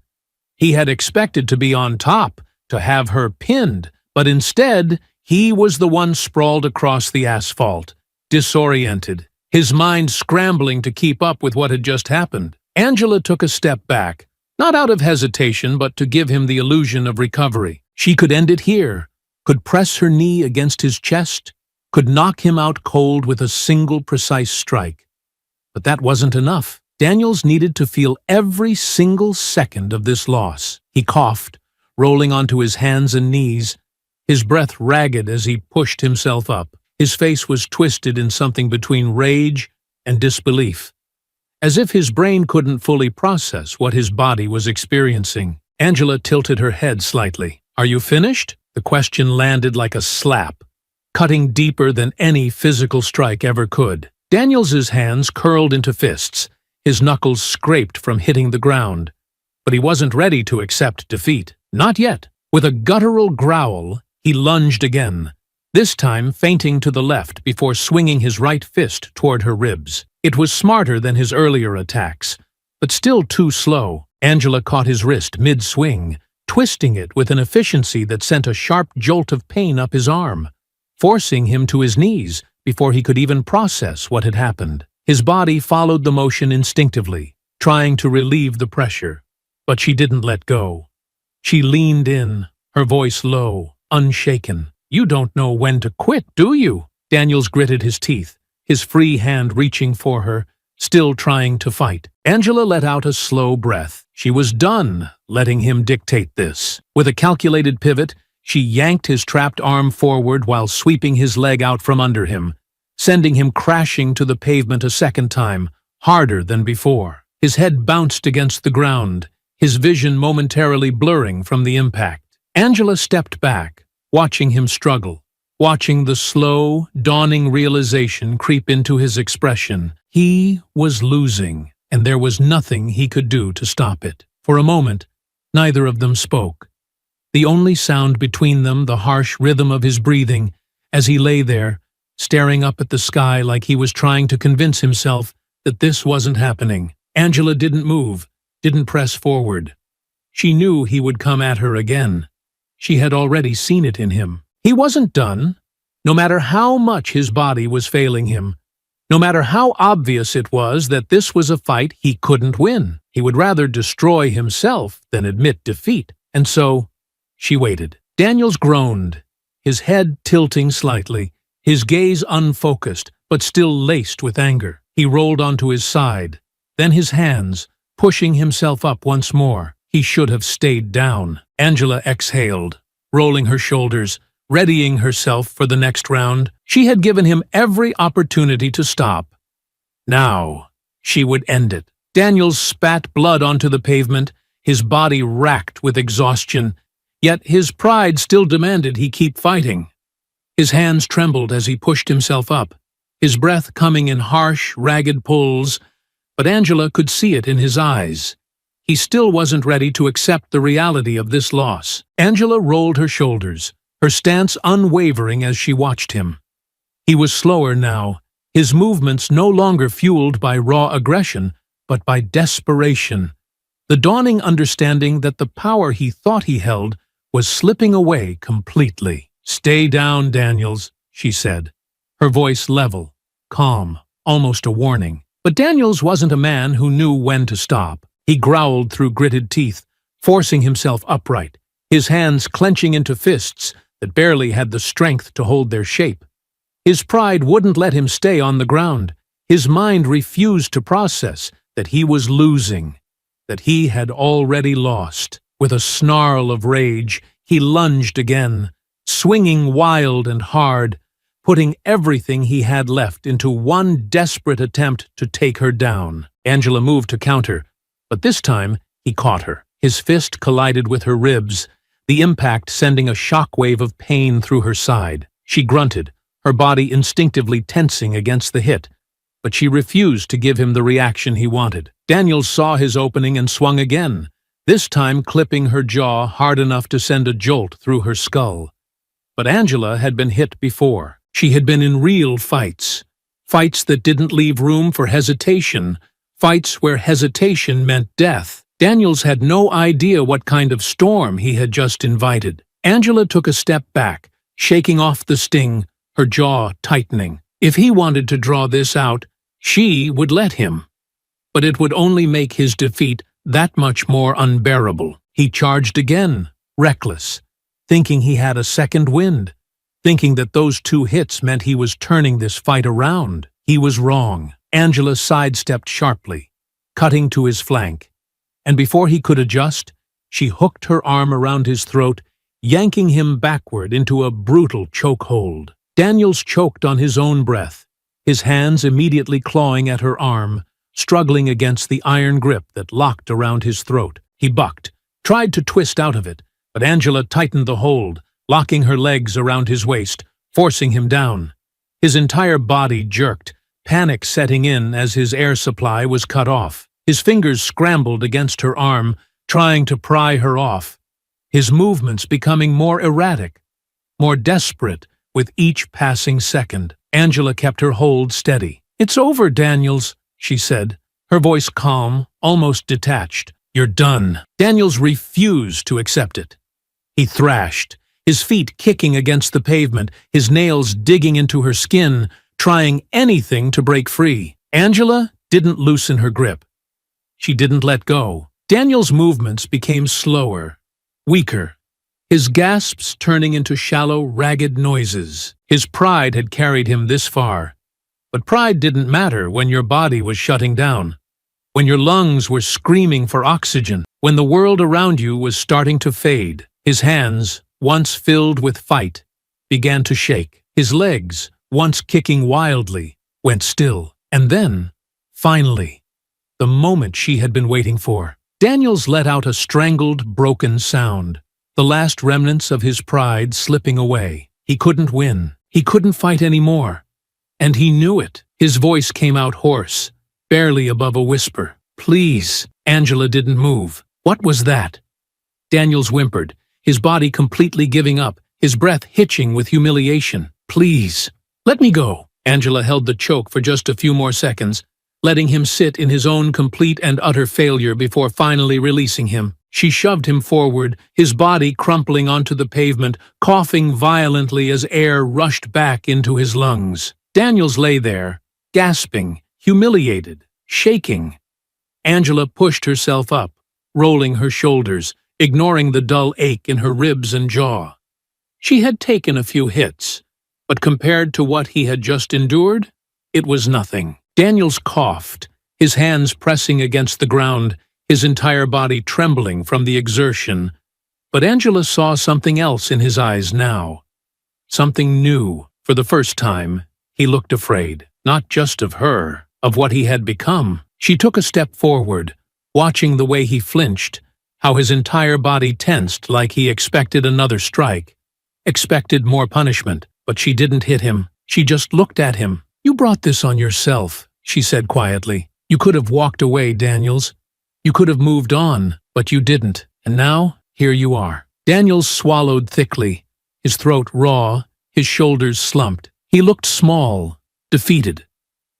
He had expected to be on top, to have her pinned, but instead, he was the one sprawled across the asphalt, disoriented, his mind scrambling to keep up with what had just happened. Angela took a step back, not out of hesitation, but to give him the illusion of recovery. She could end it here, could press her knee against his chest, could knock him out cold with a single precise strike. But that wasn't enough. Daniels needed to feel every single second of this loss. He coughed, rolling onto his hands and knees, his breath ragged as he pushed himself up. His face was twisted in something between rage and disbelief, as if his brain couldn't fully process what his body was experiencing. Angela tilted her head slightly. "Are you finished?" The question landed like a slap, cutting deeper than any physical strike ever could. Daniels's hands curled into fists, his knuckles scraped from hitting the ground. But he wasn't ready to accept defeat. Not yet. With a guttural growl, he lunged again, this time feinting to the left before swinging his right fist toward her ribs. It was smarter than his earlier attacks, but still too slow. Angela caught his wrist mid-swing, twisting it with an efficiency that sent a sharp jolt of pain up his arm, forcing him to his knees before he could even process what had happened. His body followed the motion instinctively, trying to relieve the pressure, but she didn't let go. She leaned in, her voice low, unshaken. "You don't know when to quit, do you?" Daniels gritted his teeth, his free hand reaching for her, still trying to fight. Angela let out a slow breath. She was done letting him dictate this. With a calculated pivot, she yanked his trapped arm forward while sweeping his leg out from under him, sending him crashing to the pavement a second time, harder than before. His head bounced against the ground, his vision momentarily blurring from the impact. Angela stepped back, watching him struggle, watching the slow, dawning realization creep into his expression. He was losing, and there was nothing he could do to stop it. For a moment, neither of them spoke. The only sound between them, the harsh rhythm of his breathing, as he lay there, staring up at the sky like he was trying to convince himself that this wasn't happening. Angela didn't move, didn't press forward. She knew he would come at her again. She had already seen it in him. He wasn't done, no matter how much his body was failing him, no matter how obvious it was that this was a fight he couldn't win. He would rather destroy himself than admit defeat. And so, she waited. Daniels groaned, his head tilting slightly, his gaze unfocused, but still laced with anger. He rolled onto his side, then his hands, pushing himself up once more. He should have stayed down. Angela exhaled, rolling her shoulders, readying herself for the next round. She had given him every opportunity to stop. Now, she would end it. Daniels spat blood onto the pavement, his body racked with exhaustion, yet his pride still demanded he keep fighting. His hands trembled as he pushed himself up, his breath coming in harsh, ragged pulls, but Angela could see it in his eyes. He still wasn't ready to accept the reality of this loss. Angela rolled her shoulders, her stance unwavering as she watched him. He was slower now, his movements no longer fueled by raw aggression, but by desperation, the dawning understanding that the power he thought he held was slipping away completely. "Stay down, Daniels," she said, her voice level, calm, almost a warning. But Daniels wasn't a man who knew when to stop. He growled through gritted teeth, forcing himself upright, his hands clenching into fists that barely had the strength to hold their shape. His pride wouldn't let him stay on the ground. His mind refused to process that he was losing, that he had already lost. With a snarl of rage, he lunged again, swinging wild and hard, putting everything he had left into one desperate attempt to take her down. Angela moved to counter, But this time, he caught her. His fist collided with her ribs, the impact sending a shockwave of pain through her side. She grunted, her body instinctively tensing against the hit, but she refused to give him the reaction he wanted. Daniels saw his opening and swung again, this time clipping her jaw hard enough to send a jolt through her skull. But Angela had been hit before. She had been in real fights. Fights that didn't leave room for hesitation. Fights where hesitation meant death. Daniels had no idea what kind of storm he had just invited. Angela took a step back, shaking off the sting, her jaw tightening. If he wanted to draw this out, she would let him. But it would only make his defeat that much more unbearable. He charged again, reckless, thinking he had a second wind, thinking that those 2 hits meant he was turning this fight around. He was wrong. Angela sidestepped sharply, cutting to his flank, and before he could adjust, she hooked her arm around his throat, yanking him backward into a brutal chokehold. Daniels choked on his own breath, his hands immediately clawing at her arm, struggling against the iron grip that locked around his throat. He bucked, tried to twist out of it, but Angela tightened the hold, locking her legs around his waist, forcing him down. His entire body jerked, panic setting in as his air supply was cut off. His fingers scrambled against her arm, trying to pry her off, his movements becoming more erratic, more desperate with each passing second. Angela kept her hold steady. "It's over, Daniels," she said, her voice calm, almost detached. "You're done." Daniels refused to accept it. He thrashed, his feet kicking against the pavement, his nails digging into her skin, trying anything to break free. Angela didn't loosen her grip. She didn't let go. Daniel's movements became slower, weaker, his gasps turning into shallow, ragged noises. His pride had carried him this far. But pride didn't matter when your body was shutting down, when your lungs were screaming for oxygen, when the world around you was starting to fade. His hands, once filled with fight, began to shake. His legs, once kicking wildly, went still. And then, finally, the moment she had been waiting for. Daniels let out a strangled, broken sound, the last remnants of his pride slipping away. He couldn't win. He couldn't fight anymore. And he knew it. His voice came out hoarse, barely above a whisper. "Please." Angela didn't move. "What was that?" Daniels whimpered, his body completely giving up, his breath hitching with humiliation. "Please, let me go." Angela held the choke for just a few more seconds, letting him sit in his own complete and utter failure before finally releasing him. She shoved him forward, his body crumpling onto the pavement, coughing violently as air rushed back into his lungs. Daniels lay there, gasping, humiliated, shaking. Angela pushed herself up, rolling her shoulders, ignoring the dull ache in her ribs and jaw. She had taken a few hits, but compared to what he had just endured, it was nothing. Daniels coughed, his hands pressing against the ground, his entire body trembling from the exertion. But Angela saw something else in his eyes now. Something new. For the first time, he looked afraid, not just of her, of what he had become. She took a step forward, watching the way he flinched, how his entire body tensed like he expected another strike, expected more punishment. But she didn't hit him. She just looked at him. "You brought this on yourself," she said quietly. "You could have walked away, Daniels. You could have moved on, but you didn't. And now, here you are." Daniels swallowed thickly, his throat raw, his shoulders slumped. He looked small, defeated,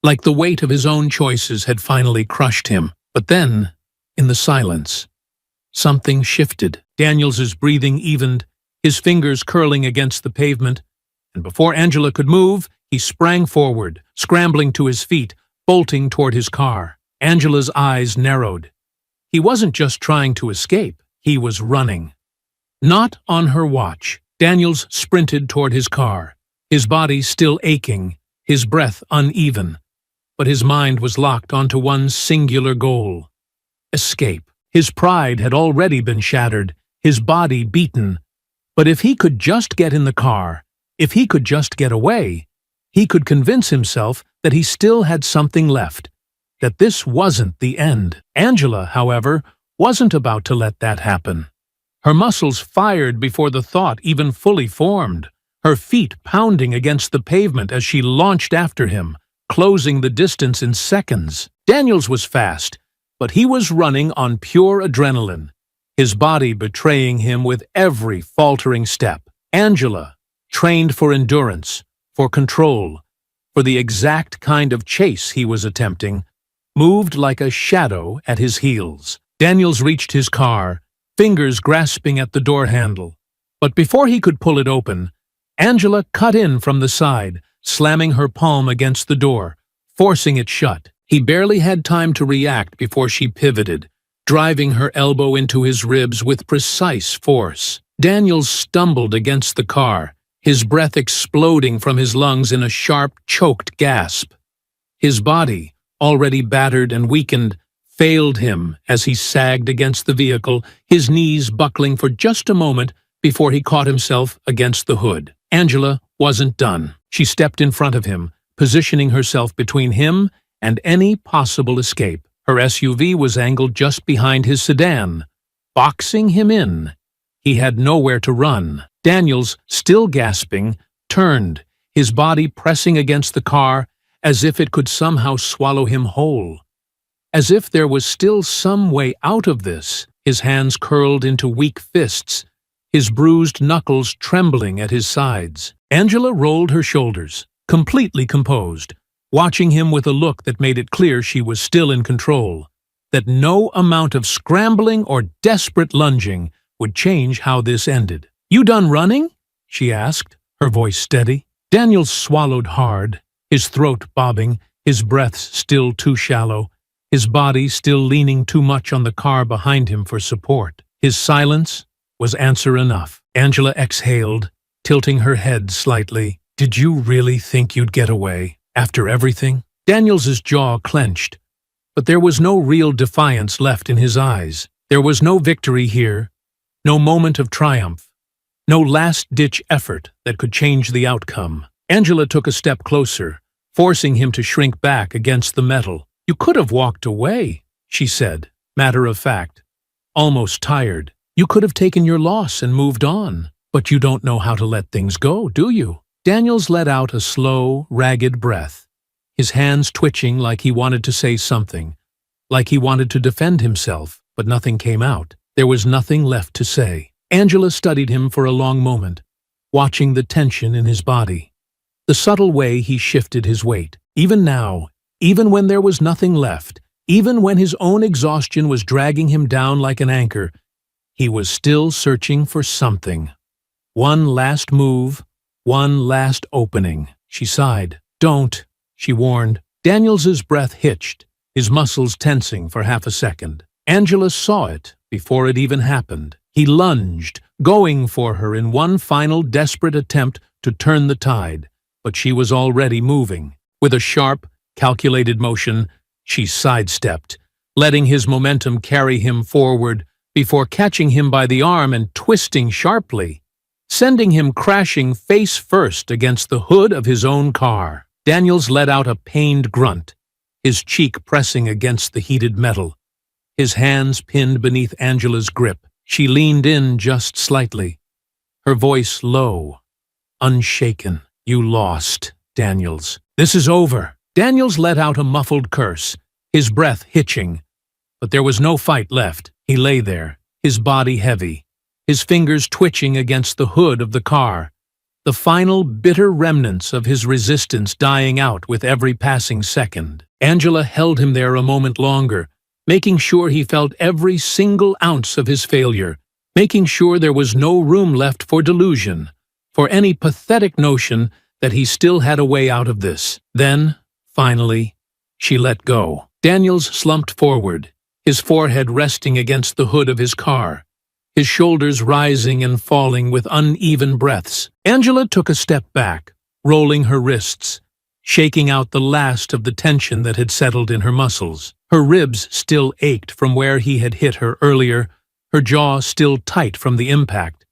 like the weight of his own choices had finally crushed him. But then, in the silence, something shifted. Daniels's breathing evened, his fingers curling against the pavement, and before Angela could move, he sprang forward, scrambling to his feet, bolting toward his car. Angela's eyes narrowed. He wasn't just trying to escape, he was running. Not on her watch. Daniels sprinted toward his car, his body still aching, his breath uneven. But his mind was locked onto one singular goal: escape. His pride had already been shattered, his body beaten. But if he could just get in the car, if he could just get away, he could convince himself that he still had something left. that this wasn't the end. Angela, however, wasn't about to let that happen. Her muscles fired before the thought even fully formed, her feet pounding against the pavement as she launched after him, closing the distance in seconds. Daniels was fast, but he was running on pure adrenaline, his body betraying him with every faltering step. Angela, trained for endurance, for control, for the exact kind of chase he was attempting, moved like a shadow at his heels. Daniels reached his car, fingers grasping at the door handle. But before he could pull it open, Angela cut in from the side, slamming her palm against the door, forcing it shut. He barely had time to react before she pivoted, driving her elbow into his ribs with precise force. Daniels stumbled against the car, his breath exploding from his lungs in a sharp, choked gasp. His body, already battered and weakened, failed him as he sagged against the vehicle, his knees buckling for just a moment before he caught himself against the hood. Angela wasn't done. She stepped in front of him, positioning herself between him and any possible escape. Her SUV was angled just behind his sedan, boxing him in. He had nowhere to run. Daniels, still gasping, turned, his body pressing against the car as if it could somehow swallow him whole. As if there was still some way out of this, his hands curled into weak fists, his bruised knuckles trembling at his sides. Angela rolled her shoulders, completely composed, watching him with a look that made it clear she was still in control, that no amount of scrambling or desperate lunging would change how this ended. "You done running?" she asked, her voice steady. Daniels swallowed hard, his throat bobbing, his breaths still too shallow, his body still leaning too much on the car behind him for support. His silence was answer enough. Angela exhaled, tilting her head slightly. "Did you really think you'd get away, after everything?" Daniels's jaw clenched, but there was no real defiance left in his eyes. There was no victory here, no moment of triumph, no last-ditch effort that could change the outcome. Angela took a step closer, forcing him to shrink back against the metal. "You could have walked away," she said, matter of fact, almost tired. "You could have taken your loss and moved on. But you don't know how to let things go, do you?" Daniels let out a slow, ragged breath, his hands twitching like he wanted to say something, like he wanted to defend himself, but nothing came out. There was nothing left to say. Angela studied him for a long moment, watching the tension in his body, the subtle way he shifted his weight. Even now, even when there was nothing left, even when his own exhaustion was dragging him down like an anchor, he was still searching for something. One last move, one last opening. She sighed. "Don't," she warned. Daniels's breath hitched, his muscles tensing for half a second. Angela saw it before it even happened. He lunged, going for her in one final desperate attempt to turn the tide, but she was already moving. With a sharp, calculated motion, she sidestepped, letting his momentum carry him forward before catching him by the arm and twisting sharply, sending him crashing face first against the hood of his own car. Daniels let out a pained grunt, his cheek pressing against the heated metal, his hands pinned beneath Angela's grip. She leaned in just slightly, her voice low, unshaken. "You lost, Daniels. This is over." Daniels let out a muffled curse, his breath hitching. But there was no fight left. He lay there, his body heavy, his fingers twitching against the hood of the car, the final bitter remnants of his resistance dying out with every passing second. Angela held him there a moment longer, making sure he felt every single ounce of his failure, making sure there was no room left for delusion, for any pathetic notion that he still had a way out of this. Then, finally, she let go. Daniels slumped forward, his forehead resting against the hood of his car, his shoulders rising and falling with uneven breaths. Angela took a step back, rolling her wrists, shaking out the last of the tension that had settled in her muscles. Her ribs still ached from where he had hit her earlier, her jaw still tight from the impact.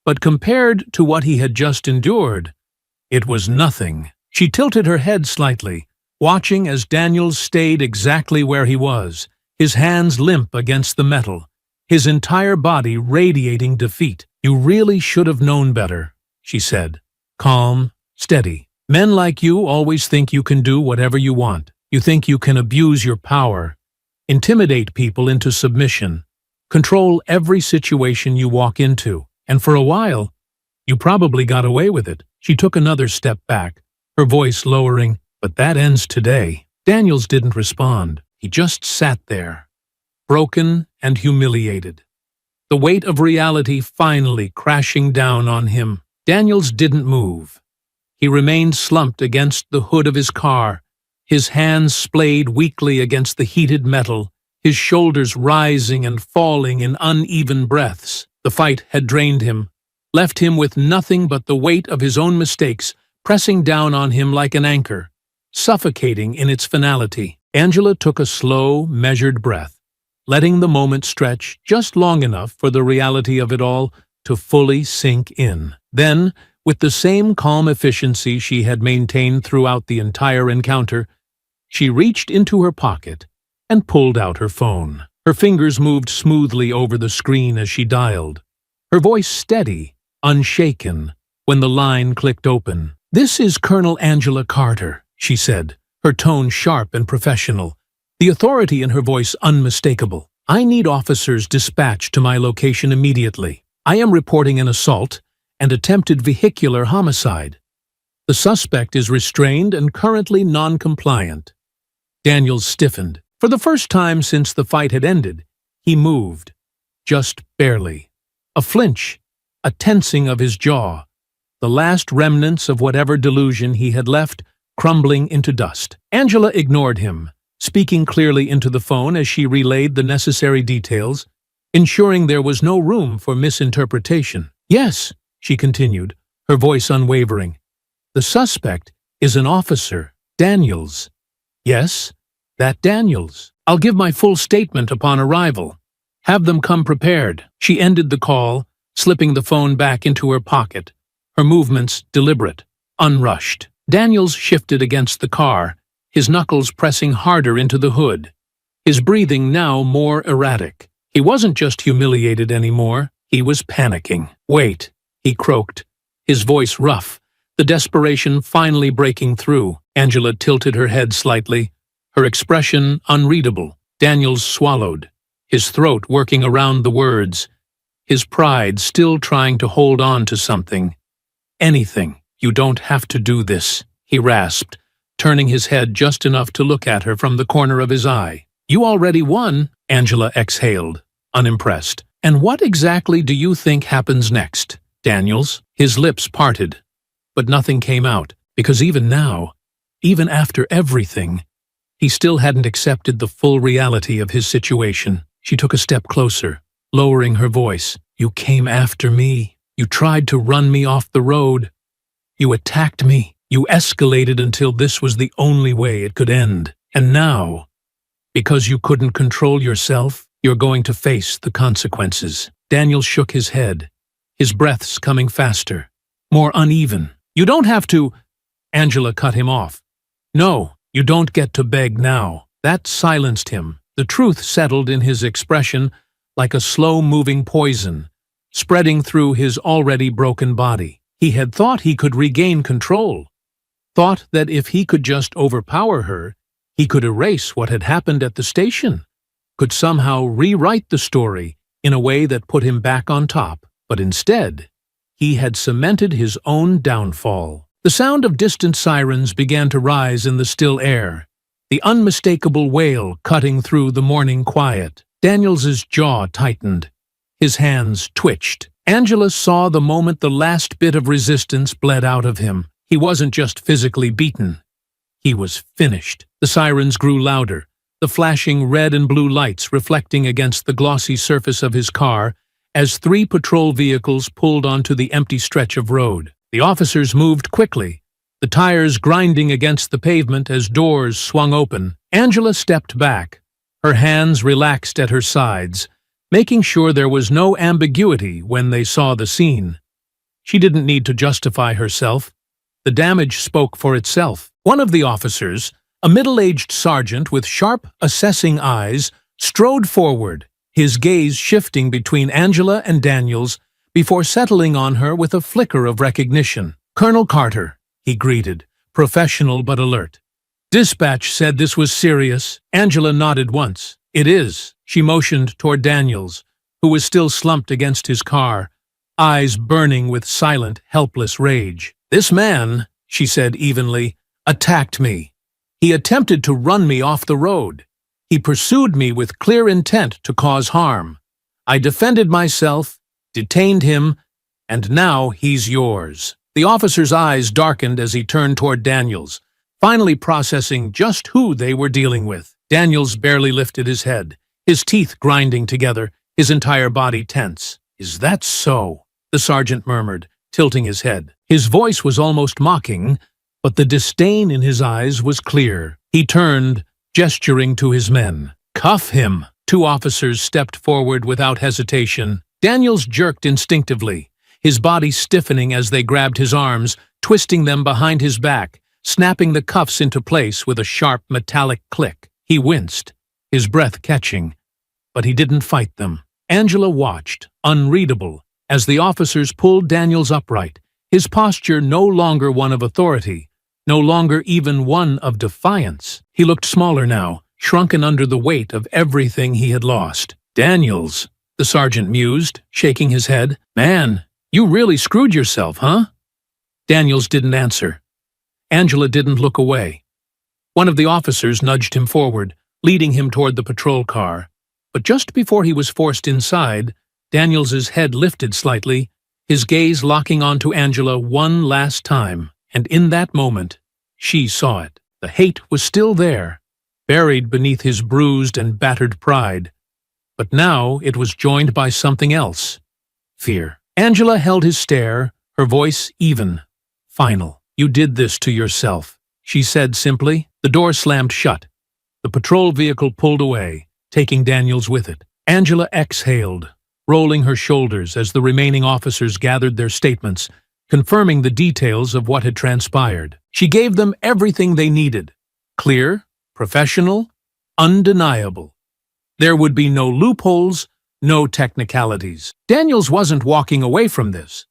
But compared to what he had just endured, it was nothing. She tilted her head slightly, watching as Daniels stayed exactly where he was, his hands limp against the metal, his entire body radiating defeat. "You really should have known better," she said, calm, steady. "Men like you always think you can do whatever you want. You think you can abuse your power, intimidate people into submission, control every situation you walk into. And for a while, you probably got away with it." She took another step back, her voice lowering. "But that ends today." Daniels didn't respond. He just sat there, broken and humiliated, the weight of reality finally crashing down on him. Daniels didn't move. He remained slumped against the hood of his car, his hands splayed weakly against the heated metal, his shoulders rising and falling in uneven breaths. The fight had drained him, left him with nothing but the weight of his own mistakes pressing down on him like an anchor, suffocating in its finality. Angela took a slow, measured breath, letting the moment stretch just long enough for the reality of it all to fully sink in. Then, with the same calm efficiency she had maintained throughout the entire encounter, she reached into her pocket and pulled out her phone. Her fingers moved smoothly over the screen as she dialed, her voice steady, unshaken, when the line clicked open. "This is Colonel Angela Carter," she said, her tone sharp and professional, the authority in her voice unmistakable. "I need officers dispatched to my location immediately. I am reporting an assault and attempted vehicular homicide. The suspect is restrained and currently non-compliant." Daniels stiffened. For the first time since the fight had ended, he moved, just barely. A flinch, a tensing of his jaw, the last remnants of whatever delusion he had left crumbling into dust. Angela ignored him, speaking clearly into the phone as she relayed the necessary details, ensuring there was no room for misinterpretation. "Yes," she continued, her voice unwavering. "The suspect is an officer, Daniels." "Yes, that Daniels. I'll give my full statement upon arrival. Have them come prepared." She ended the call, slipping the phone back into her pocket, her movements deliberate, unrushed. Daniels shifted against the car, his knuckles pressing harder into the hood, his breathing now more erratic. He wasn't just humiliated anymore, he was panicking. "Wait," he croaked, his voice rough, the desperation finally breaking through. Angela tilted her head slightly, her expression unreadable. Daniels swallowed, his throat working around the words, his pride still trying to hold on to something. "Anything. You don't have to do this," he rasped, turning his head just enough to look at her from the corner of his eye. "You already won," Angela exhaled, unimpressed. "And what exactly do you think happens next, Daniels?" His lips parted, but nothing came out, because even now, even after everything, he still hadn't accepted the full reality of his situation. She took a step closer, lowering her voice. "You came after me. You tried to run me off the road. You attacked me. You escalated until this was the only way it could end. And now, because you couldn't control yourself, you're going to face the consequences." Daniel shook his head, his breaths coming faster, more uneven. "You don't have to—" Angela cut him off. "No, you don't get to beg now." That silenced him. The truth settled in his expression like a slow-moving poison, spreading through his already broken body. He had thought he could regain control, thought that if he could just overpower her, he could erase what had happened at the station, could somehow rewrite the story in a way that put him back on top. But instead, he had cemented his own downfall. The sound of distant sirens began to rise in the still air, the unmistakable wail cutting through the morning quiet. Daniels's jaw tightened, his hands twitched. Angela saw the moment the last bit of resistance bled out of him. He wasn't just physically beaten. He was finished. The sirens grew louder, the flashing red and blue lights reflecting against the glossy surface of his car as 3 patrol vehicles pulled onto the empty stretch of road. The officers moved quickly, the tires grinding against the pavement as doors swung open. Angela stepped back, her hands relaxed at her sides, making sure there was no ambiguity when they saw the scene. She didn't need to justify herself. The damage spoke for itself. One of the officers, A middle-aged sergeant with sharp, assessing eyes strode forward, his gaze shifting between Angela and Daniels before settling on her with a flicker of recognition. "Colonel Carter," he greeted, professional but alert. "Dispatch said this was serious." Angela nodded once. "It is." She motioned toward Daniels, who was still slumped against his car, eyes burning with silent, helpless rage. "This man," she said evenly, "attacked me. He attempted to run me off the road. He pursued me with clear intent to cause harm. I defended myself, detained him, and now he's yours." The officer's eyes darkened as he turned toward Daniels, finally processing just who they were dealing with. Daniels barely lifted his head, his teeth grinding together, his entire body tense. "Is that so?" the sergeant murmured, tilting his head. His voice was almost mocking, but the disdain in his eyes was clear. He turned, gesturing to his men. "Cuff him!" Two officers stepped forward without hesitation. Daniels jerked instinctively, his body stiffening as they grabbed his arms, twisting them behind his back, snapping the cuffs into place with a sharp metallic click. He winced, his breath catching, but he didn't fight them. Angela watched, unreadable, as the officers pulled Daniels upright, his posture no longer one of authority, no longer even one of defiance. He looked smaller now, shrunken under the weight of everything he had lost. "Daniels," the sergeant mused, shaking his head. "Man, you really screwed yourself, huh?" Daniels didn't answer. Angela didn't look away. One of the officers nudged him forward, leading him toward the patrol car. But just before he was forced inside, Daniels's head lifted slightly, his gaze locking onto Angela one last time. And in that moment, she saw it. The hate was still there, buried beneath his bruised and battered pride. But now it was joined by something else. Fear. Angela held his stare, her voice even, final. "You did this to yourself," she said simply. The door slammed shut. The patrol vehicle pulled away, taking Daniels with it. Angela exhaled, rolling her shoulders as the remaining officers gathered their statements, confirming the details of what had transpired. She gave them everything they needed. Clear, professional, undeniable. There would be no loopholes, no technicalities. Daniels wasn't walking away from this.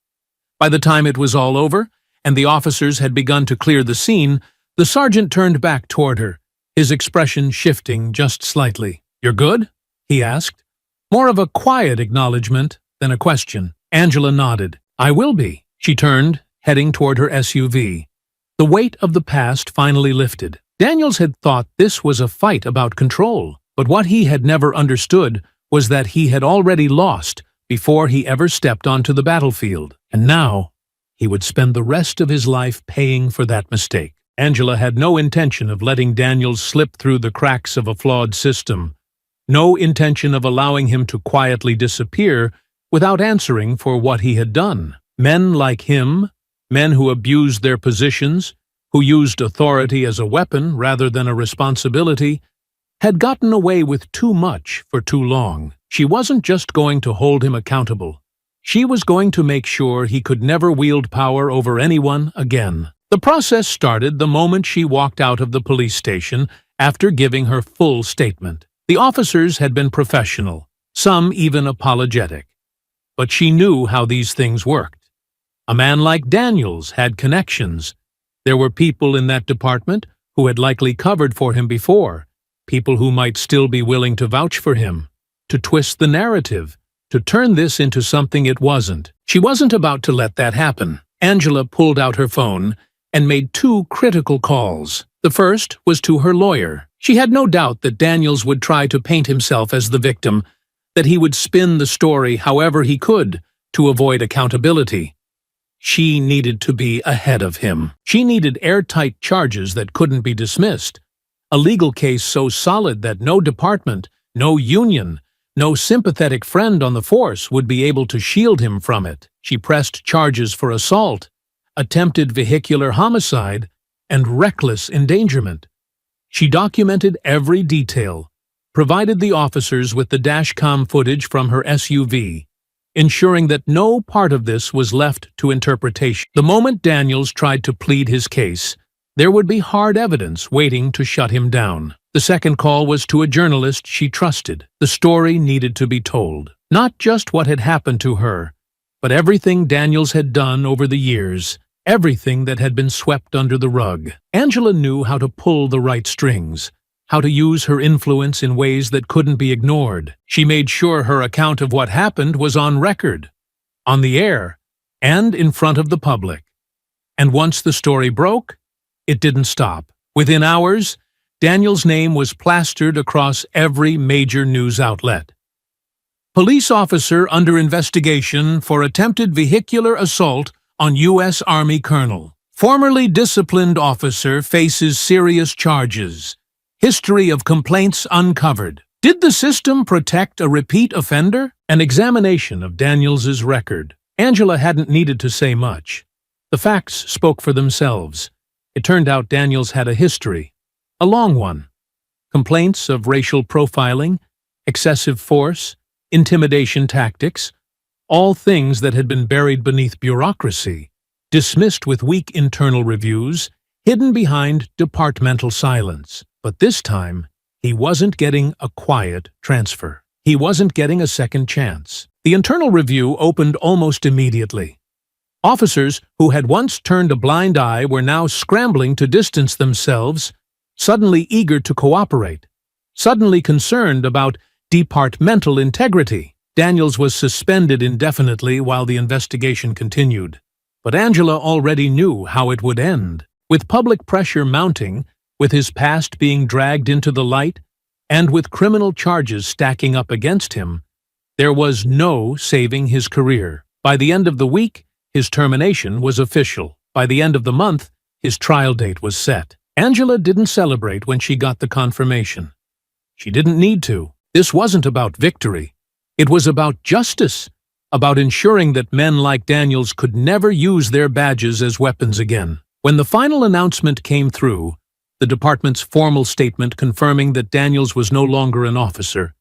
By the time it was all over, and the officers had begun to clear the scene, the sergeant turned back toward her, his expression shifting just slightly. "You're good?" he asked. More of a quiet acknowledgement than a question. Angela nodded. "I will be." She turned, heading toward her SUV. The weight of the past finally lifted. Daniels had thought this was a fight about control, but what he had never understood was that he had already lost before he ever stepped onto the battlefield. And now, he would spend the rest of his life paying for that mistake. Angela had no intention of letting Daniels slip through the cracks of a flawed system, no intention of allowing him to quietly disappear without answering for what he had done. Men like him, men who abused their positions, who used authority as a weapon rather than a responsibility, had gotten away with too much for too long. She wasn't just going to hold him accountable. She was going to make sure he could never wield power over anyone again. The process started the moment she walked out of the police station after giving her full statement. The officers had been professional, some even apologetic. But she knew how these things worked. A man like Daniels had connections. There were people in that department who had likely covered for him before, people who might still be willing to vouch for him, to twist the narrative, to turn this into something it wasn't. She wasn't about to let that happen. Angela pulled out her phone and made two critical calls. The first was to her lawyer. She had no doubt that Daniels would try to paint himself as the victim, that he would spin the story however he could to avoid accountability. She needed to be ahead of him. She needed airtight charges that couldn't be dismissed, a legal case so solid that no department, no union, no sympathetic friend on the force would be able to shield him from it. She pressed charges for assault, attempted vehicular homicide, and reckless endangerment. She documented every detail, provided the officers with the dashcam footage from her SUV, ensuring that no part of this was left to interpretation. The moment Daniels tried to plead his case, There would be hard evidence waiting to shut him down. The second call was to a journalist she trusted. The story needed to be told. Not just what had happened to her, but everything Daniels had done over the years, everything that had been swept under the rug. Angela knew how to pull the right strings, how to use her influence in ways that couldn't be ignored. She made sure her account of what happened was on record, on the air, and in front of the public. And once the story broke, it didn't stop. Within hours, Daniels' name was plastered across every major news outlet. Police officer under investigation for attempted vehicular assault on U.S. Army colonel. Formerly disciplined officer faces serious charges. History of complaints uncovered. Did the system protect a repeat offender? An examination of Daniels' record. Angela hadn't needed to say much. The facts spoke for themselves. It turned out Daniels had a history, a long one. Complaints of racial profiling, excessive force, intimidation tactics, all things that had been buried beneath bureaucracy, dismissed with weak internal reviews, hidden behind departmental silence. But this time, he wasn't getting a quiet transfer. He wasn't getting a second chance. The internal review opened almost immediately. Officers who had once turned a blind eye were now scrambling to distance themselves, suddenly eager to cooperate, suddenly concerned about departmental integrity. Daniels was suspended indefinitely while the investigation continued. But Angela already knew how it would end. With public pressure mounting, with his past being dragged into the light, and with criminal charges stacking up against him, there was no saving his career. By the end of the week, his termination was official. By the end of the month, his trial date was set. Angela didn't celebrate when she got the confirmation. She didn't need to. This wasn't about victory. It was about justice, about ensuring that men like Daniels could never use their badges as weapons again. When the final announcement came through, the department's formal statement confirming that Daniels was no longer an officer,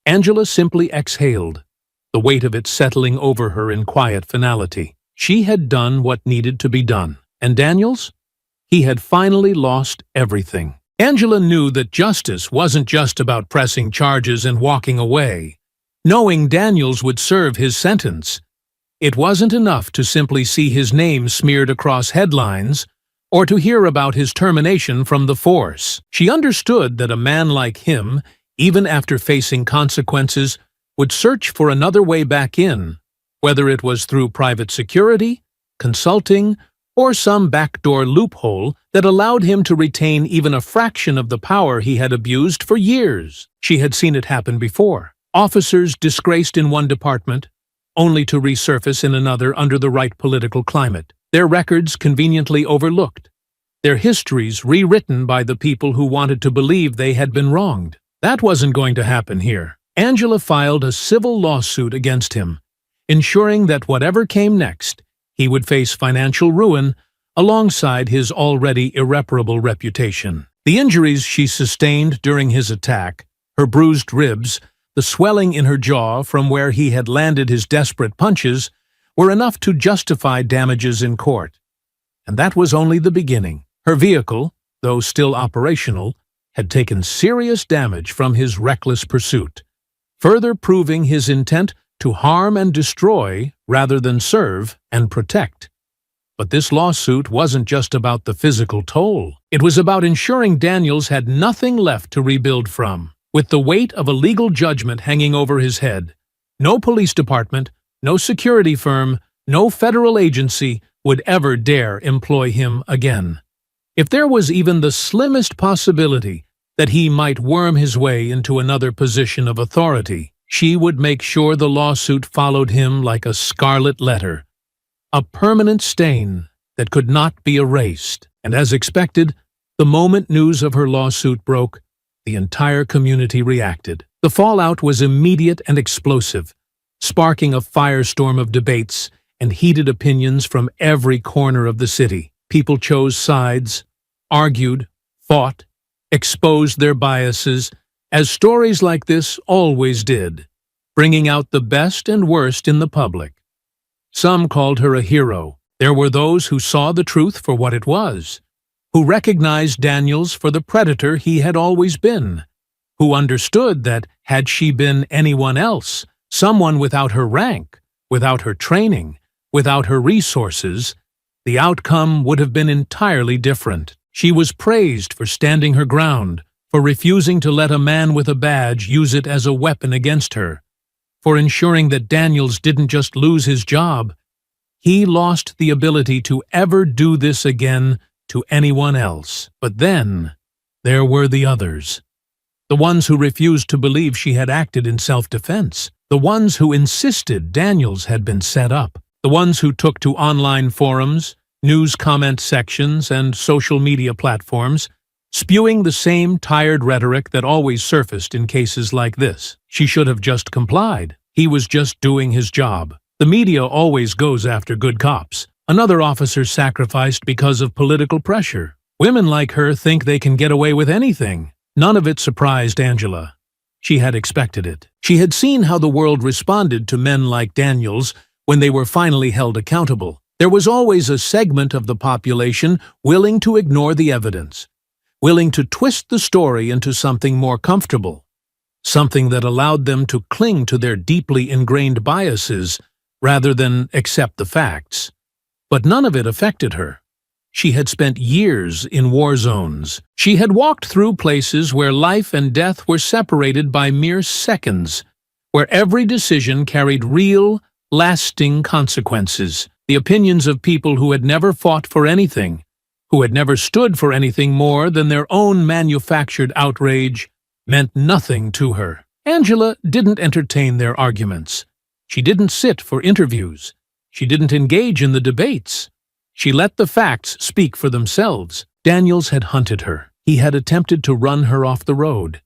Angela simply exhaled, the weight of it settling over her in quiet finality. She had done what needed to be done. And Daniels? He had finally lost everything. Angela knew that justice wasn't just about pressing charges and walking away. Knowing Daniels would serve his sentence, it wasn't enough to simply see his name smeared across headlines or to hear about his termination from the force. She understood that a man like him, even after facing consequences, would search for another way back in, whether it was through private security, consulting, or some backdoor loophole that allowed him to retain even a fraction of the power he had abused for years. She had seen it happen before. Officers disgraced in one department, only to resurface in another under the right political climate. Their records conveniently overlooked. Their histories rewritten by the people who wanted to believe they had been wronged. That wasn't going to happen here. Angela filed a civil lawsuit against him, ensuring that whatever came next, he would face financial ruin alongside his already irreparable reputation. The injuries she sustained during his attack, her bruised ribs, the swelling in her jaw from where he had landed his desperate punches, were enough to justify damages in court. And that was only the beginning. Her vehicle, though still operational, had taken serious damage from his reckless pursuit, further proving his intent to harm and destroy rather than serve and protect. But this lawsuit wasn't just about the physical toll. It was about ensuring Daniels had nothing left to rebuild from. With the weight of a legal judgment hanging over his head, no police department, no security firm, no federal agency would ever dare employ him again. If there was even the slimmest possibility that he might worm his way into another position of authority, she would make sure the lawsuit followed him like a scarlet letter, a permanent stain that could not be erased. And as expected, the moment news of her lawsuit broke, the entire community reacted. The fallout was immediate and explosive, sparking a firestorm of debates and heated opinions from every corner of the city. People chose sides, argued, fought, exposed their biases, as stories like this always did, bringing out the best and worst in the public. Some called her a hero. There were those who saw the truth for what it was, who recognized Daniels for the predator he had always been, who understood that had she been anyone else, someone without her rank, without her training, without her resources, the outcome would have been entirely different. She was praised for standing her ground, for refusing to let a man with a badge use it as a weapon against her, for ensuring that Daniels didn't just lose his job, he lost the ability to ever do this again to anyone else. But then, there were the others. The ones who refused to believe she had acted in self-defense. The ones who insisted Daniels had been set up. The ones who took to online forums, news comment sections, and social media platforms, spewing the same tired rhetoric that always surfaced in cases like this. She should have just complied. He was just doing his job. The media always goes after good cops. Another officer sacrificed because of political pressure. Women like her think they can get away with anything. None of it surprised Angela. She had expected it. She had seen how the world responded to men like Daniels when they were finally held accountable. There was always a segment of the population willing to ignore the evidence, willing to twist the story into something more comfortable, something that allowed them to cling to their deeply ingrained biases rather than accept the facts. But none of it affected her. She had spent years in war zones. She had walked through places where life and death were separated by mere seconds, where every decision carried real, lasting consequences. The opinions of people who had never fought for anything, who had never stood for anything more than their own manufactured outrage, meant nothing to her. Angela didn't entertain their arguments. She didn't sit for interviews. She didn't engage in the debates. She let the facts speak for themselves. Daniels had hunted her. He had attempted to run her off the road.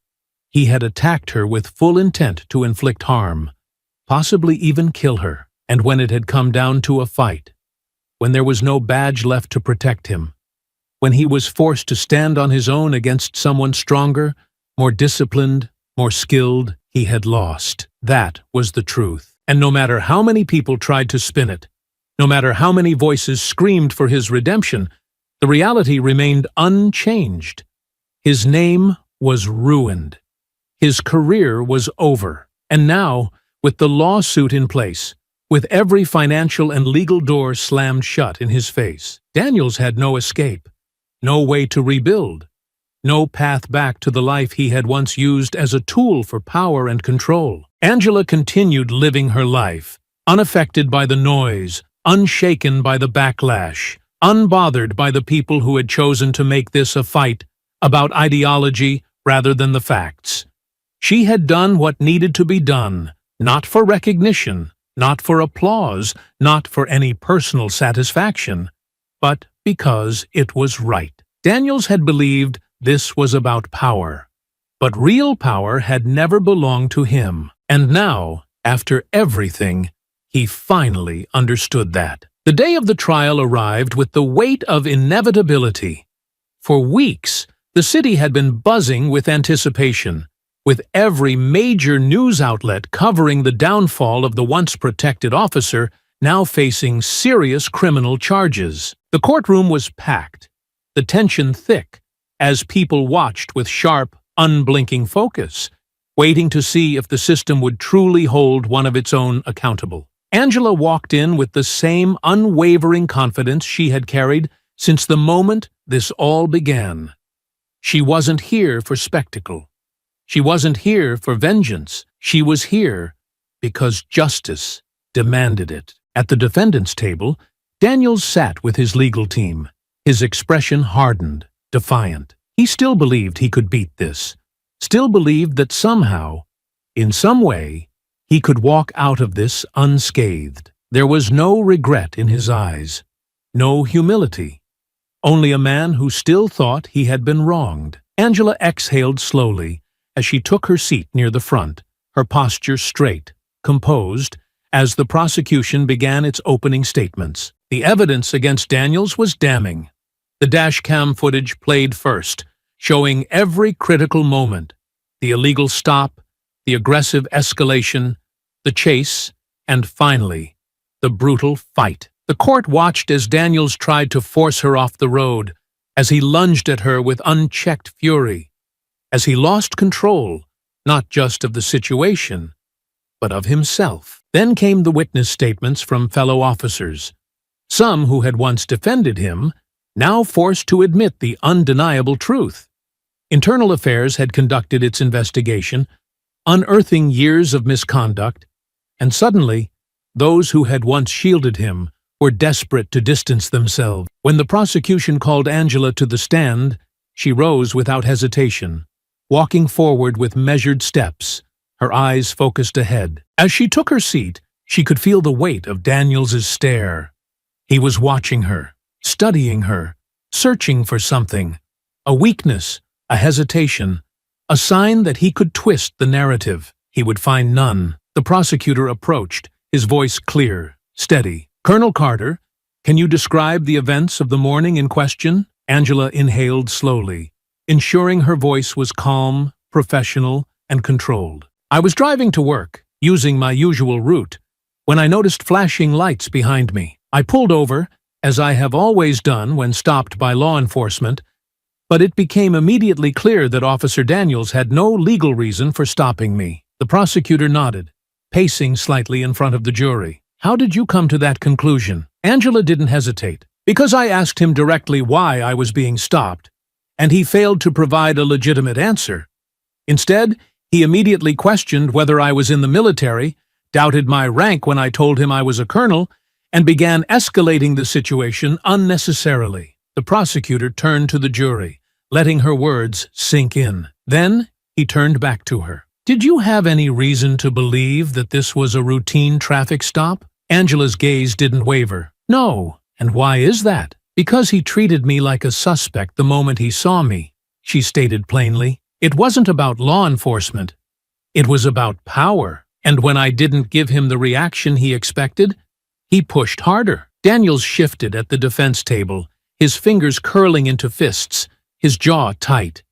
He had attacked her with full intent to inflict harm, possibly even kill her. And when it had come down to a fight, when there was no badge left to protect him, when he was forced to stand on his own against someone stronger, more disciplined, more skilled, he had lost. That was the truth. And no matter how many people tried to spin it, no matter how many voices screamed for his redemption, the reality remained unchanged. His name was ruined. His career was over. And now, with the lawsuit in place, with every financial and legal door slammed shut in his face, Daniels had no escape, no way to rebuild, no path back to the life he had once used as a tool for power and control. Angela continued living her life, unaffected by the noise, unshaken by the backlash, unbothered by the people who had chosen to make this a fight about ideology rather than the facts. She had done what needed to be done, not for recognition, not for applause, not for any personal satisfaction, but because it was right. Daniels had believed this was about power, but real power had never belonged to him. And now, after everything, he finally understood that. The day of the trial arrived with the weight of inevitability. For weeks, the city had been buzzing with anticipation, with every major news outlet covering the downfall of the once protected officer now facing serious criminal charges. The courtroom was packed, the tension thick, as people watched with sharp, unblinking focus, waiting to see if the system would truly hold one of its own accountable. Angela walked in with the same unwavering confidence she had carried since the moment this all began. She wasn't here for spectacle. She wasn't here for vengeance. She was here because justice demanded it. At the defendant's table, Daniels sat with his legal team, his expression hardened, defiant. He still believed he could beat this, still believed that somehow, in some way, he could walk out of this unscathed. There was no regret in his eyes, no humility, only a man who still thought he had been wronged. Angela exhaled slowly as she took her seat near the front, her posture straight, composed, as the prosecution began its opening statements. The evidence against Daniels was damning. The dashcam footage played first, showing every critical moment, the illegal stop, the aggressive escalation, the chase, and finally, the brutal fight. The court watched as Daniels tried to force her off the road, as he lunged at her with unchecked fury, as he lost control, not just of the situation, but of himself. Then came the witness statements from fellow officers, some who had once defended him, now forced to admit the undeniable truth. Internal Affairs had conducted its investigation, unearthing years of misconduct, and suddenly, those who had once shielded him were desperate to distance themselves. When the prosecution called Angela to the stand, she rose without hesitation, walking forward with measured steps, her eyes focused ahead. As she took her seat, she could feel the weight of Daniels's stare. He was watching her, studying her, searching for something, a weakness, a hesitation, a sign that he could twist the narrative. He would find none. The prosecutor approached, his voice clear, steady. "Colonel Carter, can you describe the events of the morning in question?" Angela inhaled slowly, ensuring her voice was calm, professional, and controlled. "I was driving to work, using my usual route, when I noticed flashing lights behind me. I pulled over, as I have always done when stopped by law enforcement, but it became immediately clear that Officer Daniels had no legal reason for stopping me." The prosecutor nodded, pacing slightly in front of the jury. "How did you come to that conclusion?" Angela didn't hesitate. "Because I asked him directly why I was being stopped, and he failed to provide a legitimate answer. Instead, he immediately questioned whether I was in the military, doubted my rank when I told him I was a colonel, and began escalating the situation unnecessarily." The prosecutor turned to the jury, letting her words sink in. Then he turned back to her. "Did you have any reason to believe that this was a routine traffic stop?" Angela's gaze didn't waver. "No. And why is that?" "Because he treated me like a suspect the moment he saw me," she stated plainly. "It wasn't about law enforcement. It was about power. And when I didn't give him the reaction he expected, he pushed harder." Daniels shifted at the defense table, his fingers curling into fists, his jaw tight.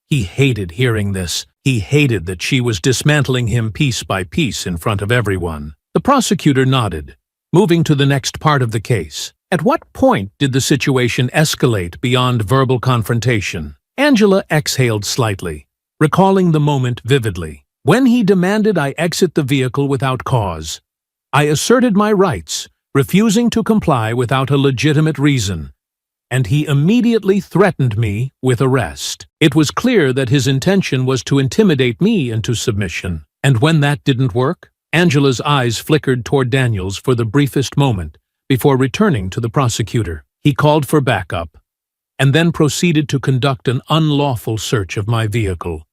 He hated hearing this. He hated that she was dismantling him piece by piece in front of everyone. The prosecutor nodded, moving to the next part of the case. "At what point did the situation escalate beyond verbal confrontation?" Angela exhaled slightly, recalling the moment vividly. "When he demanded I exit the vehicle without cause. I asserted my rights, refusing to comply without a legitimate reason, and he immediately threatened me with arrest. It was clear that his intention was to intimidate me into submission. And when that didn't work?" Angela's eyes flickered toward Daniels for the briefest moment before returning to the prosecutor. "He called for backup, and then proceeded to conduct an unlawful search of my vehicle,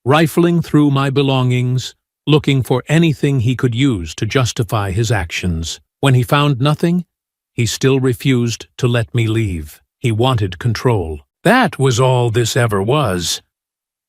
rifling through my belongings, looking for anything he could use to justify his actions. When he found nothing, he still refused to let me leave. He wanted control. That was all this ever was."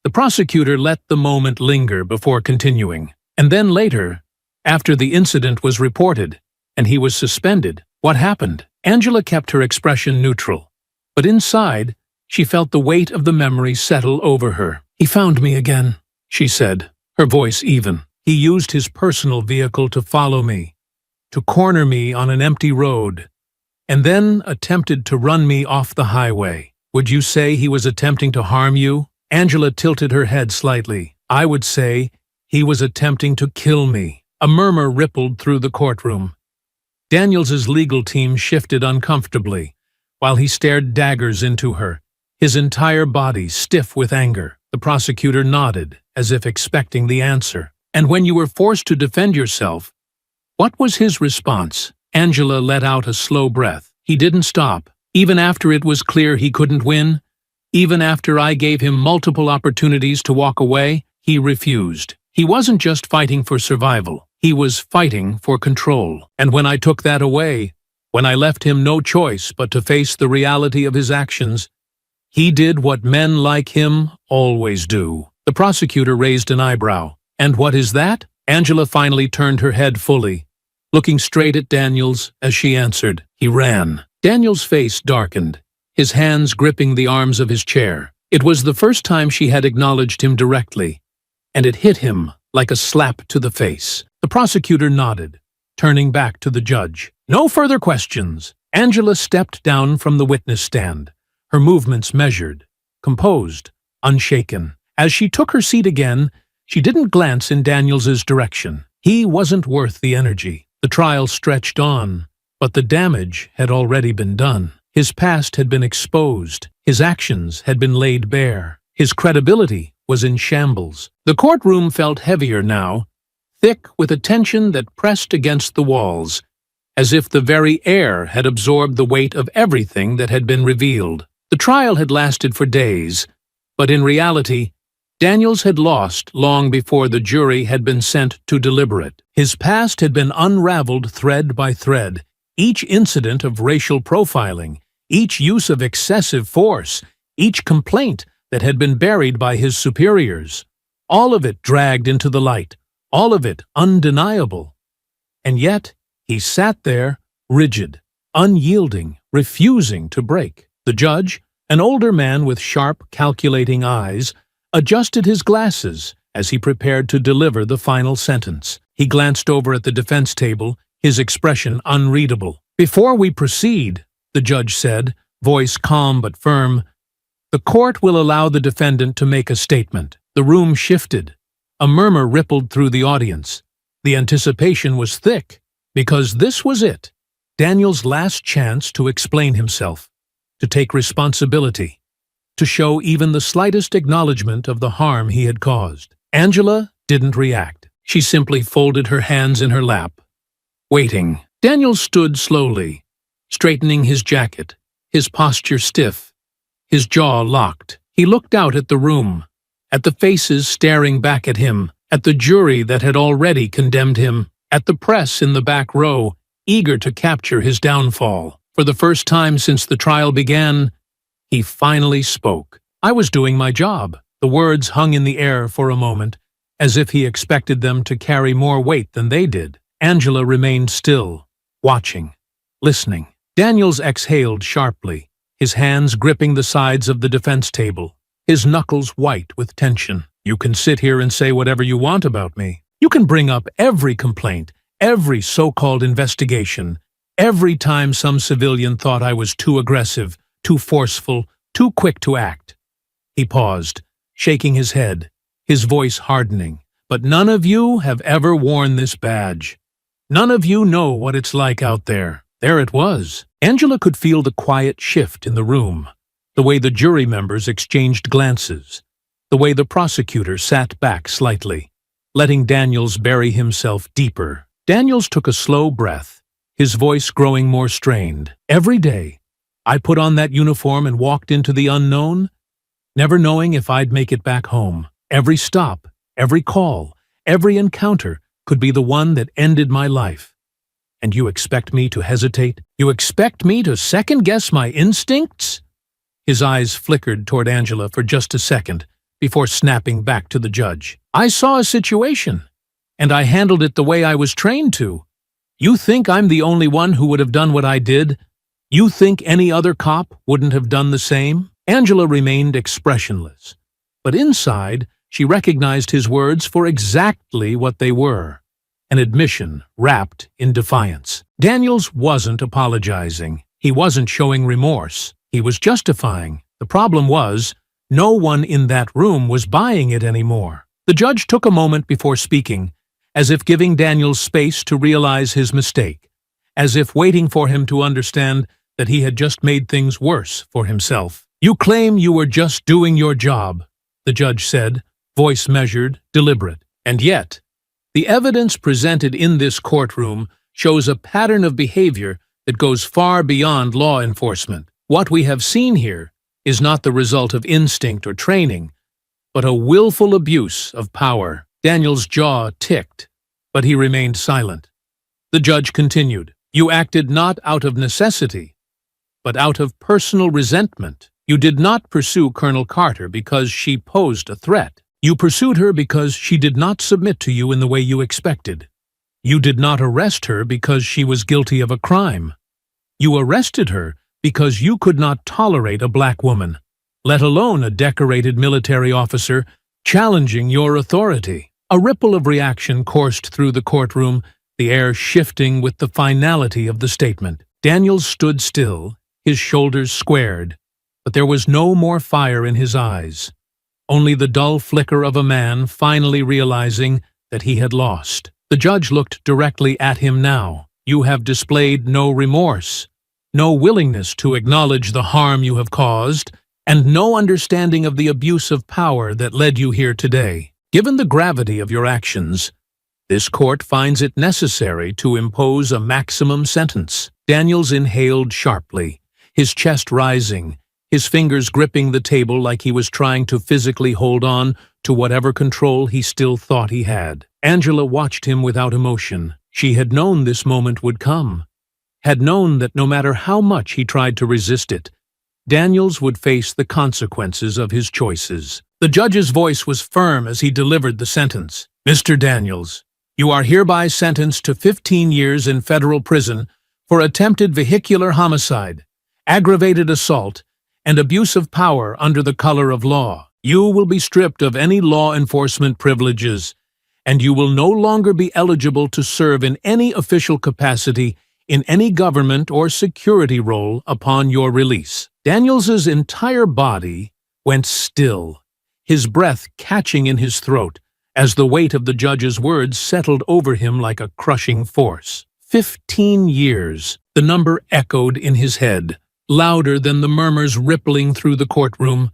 The prosecutor let the moment linger before continuing. "And then later, after the incident was reported, and he was suspended, what happened?" Angela kept her expression neutral, but inside, she felt the weight of the memory settle over her. "He found me again," she said, her voice even. "He used his personal vehicle to follow me, to corner me on an empty road, and then attempted to run me off the highway." "Would you say he was attempting to harm you?" Angela tilted her head slightly. "I would say he was attempting to kill me." A murmur rippled through the courtroom. Daniels's legal team shifted uncomfortably, while he stared daggers into her, his entire body stiff with anger. The prosecutor nodded, as if expecting the answer. "And when you were forced to defend yourself, what was his response?" Angela let out a slow breath. "He didn't stop. Even after it was clear he couldn't win, even after I gave him multiple opportunities to walk away, he refused. He wasn't just fighting for survival. He was fighting for control. And when I took that away, when I left him no choice but to face the reality of his actions, he did what men like him always do." The prosecutor raised an eyebrow. "And what is that?" Angela finally turned her head fully, looking straight at Daniels as she answered. "He ran." Daniels' face darkened, his hands gripping the arms of his chair. It was the first time she had acknowledged him directly, and it hit him like a slap to the face. The prosecutor nodded, turning back to the judge. "No further questions." Angela stepped down from the witness stand, her movements measured, composed, unshaken. As she took her seat again, she didn't glance in Daniels's direction. He wasn't worth the energy. The trial stretched on, but the damage had already been done. His past had been exposed. His actions had been laid bare. His credibility was in shambles. The courtroom felt heavier now, thick with a tension that pressed against the walls, as if the very air had absorbed the weight of everything that had been revealed. The trial had lasted for days, but in reality, Daniels had lost long before the jury had been sent to deliberate. His past had been unraveled thread by thread. Each incident of racial profiling, each use of excessive force, each complaint that had been buried by his superiors, all of it dragged into the light, all of it undeniable. And yet, he sat there, rigid, unyielding, refusing to break. The judge, an older man with sharp, calculating eyes, adjusted his glasses as he prepared to deliver the final sentence. He glanced over at the defense table, his expression unreadable. "Before we proceed," the judge said, voice calm but firm, "the court will allow the defendant to make a statement." The room shifted. A murmur rippled through the audience. The anticipation was thick, because this was it, Daniel's last chance to explain himself, to take responsibility, to show even the slightest acknowledgement of the harm he had caused. Angela didn't react. She simply folded her hands in her lap, waiting. Daniel stood slowly, straightening his jacket, his posture stiff, his jaw locked. He looked out at the room, at the faces staring back at him, at the jury that had already condemned him, at the press in the back row, eager to capture his downfall. For the first time since the trial began, he finally spoke. "I was doing my job." The words hung in the air for a moment, as if he expected them to carry more weight than they did. Angela remained still, watching, listening. Daniels exhaled sharply, his hands gripping the sides of the defense table, his knuckles white with tension. "You can sit here and say whatever you want about me. You can bring up every complaint, every so-called investigation, every time some civilian thought I was too aggressive, too forceful, too quick to act." He paused, shaking his head, his voice hardening. "But none of you have ever worn this badge. None of you know what it's like out there." There it was. Angela could feel the quiet shift in the room, the way the jury members exchanged glances, the way the prosecutor sat back slightly, letting Daniels bury himself deeper. Daniels took a slow breath, his voice growing more strained. "Every day, I put on that uniform and walked into the unknown, never knowing if I'd make it back home. Every stop, every call, every encounter could be the one that ended my life. And you expect me to hesitate? You expect me to second-guess my instincts?" His eyes flickered toward Angela for just a second before snapping back to the judge. "I saw a situation, and I handled it the way I was trained to. You think I'm the only one who would have done what I did? You think any other cop wouldn't have done the same?" Angela remained expressionless, but inside she recognized his words for exactly what they were, an admission wrapped in defiance. Daniels wasn't apologizing. He wasn't showing remorse. He was justifying. The problem was, no one in that room was buying it anymore. The judge took a moment before speaking, as if giving Daniels space to realize his mistake, as if waiting for him to understand that he had just made things worse for himself. "You claim you were just doing your job," the judge said, voice measured, deliberate. "And yet, the evidence presented in this courtroom shows a pattern of behavior that goes far beyond law enforcement. What we have seen here is not the result of instinct or training, but a willful abuse of power." Daniel's jaw ticked, but he remained silent. The judge continued, "You acted not out of necessity, but out of personal resentment. You did not pursue Colonel Carter because she posed a threat. You pursued her because she did not submit to you in the way you expected. You did not arrest her because she was guilty of a crime. You arrested her because you could not tolerate a black woman, let alone a decorated military officer, challenging your authority." A ripple of reaction coursed through the courtroom, the air shifting with the finality of the statement. Daniels stood still, his shoulders squared, but there was no more fire in his eyes, only the dull flicker of a man finally realizing that he had lost. The judge looked directly at him now. You have displayed no remorse, no willingness to acknowledge the harm you have caused, and no understanding of the abuse of power that led you here today. Given the gravity of your actions, this court finds it necessary to impose a maximum sentence. Daniels inhaled sharply, his chest rising, his fingers gripping the table like he was trying to physically hold on to whatever control he still thought he had. Angela watched him without emotion. She had known this moment would come, had known that no matter how much he tried to resist it, Daniels would face the consequences of his choices. The judge's voice was firm as he delivered the sentence. Mr. Daniels, you are hereby sentenced to 15 years in federal prison for attempted vehicular homicide, aggravated assault, and abuse of power under the color of law. You will be stripped of any law enforcement privileges, and you will no longer be eligible to serve in any official capacity in any government or security role upon your release. Daniels's entire body went still, his breath catching in his throat as the weight of the judge's words settled over him like a crushing force. 15 years, the number echoed in his head, louder than the murmurs rippling through the courtroom,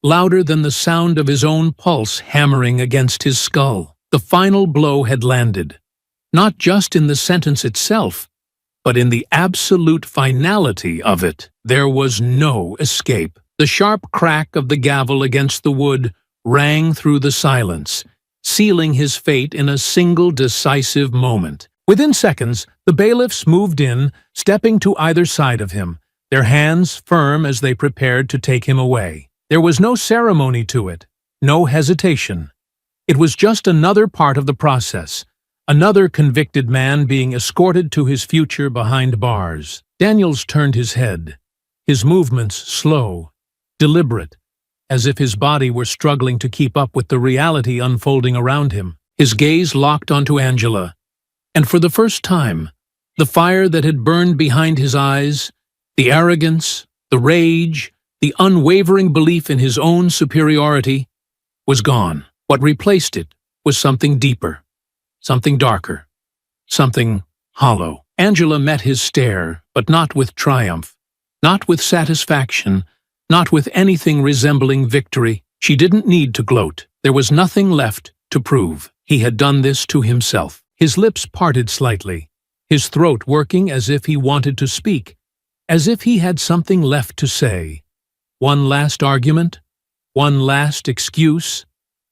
louder than the sound of his own pulse hammering against his skull. The final blow had landed, not just in the sentence itself, but in the absolute finality of it. There was no escape. The sharp crack of the gavel against the wood rang through the silence, sealing his fate in a single decisive moment. Within seconds, the bailiffs moved in, stepping to either side of him, their hands firm as they prepared to take him away. There was no ceremony to it, no hesitation. It was just another part of the process, another convicted man being escorted to his future behind bars. Daniels turned his head, his movements slow, deliberate, as if his body were struggling to keep up with the reality unfolding around him. His gaze locked onto Angela, and for the first time, the fire that had burned behind his eyes, the arrogance, the rage, the unwavering belief in his own superiority, was gone. What replaced it was something deeper, something darker, something hollow. Angela met his stare, but not with triumph, not with satisfaction, not with anything resembling victory. She didn't need to gloat. There was nothing left to prove. He had done this to himself. His lips parted slightly, his throat working as if he wanted to speak, as if he had something left to say. One last argument, one last excuse,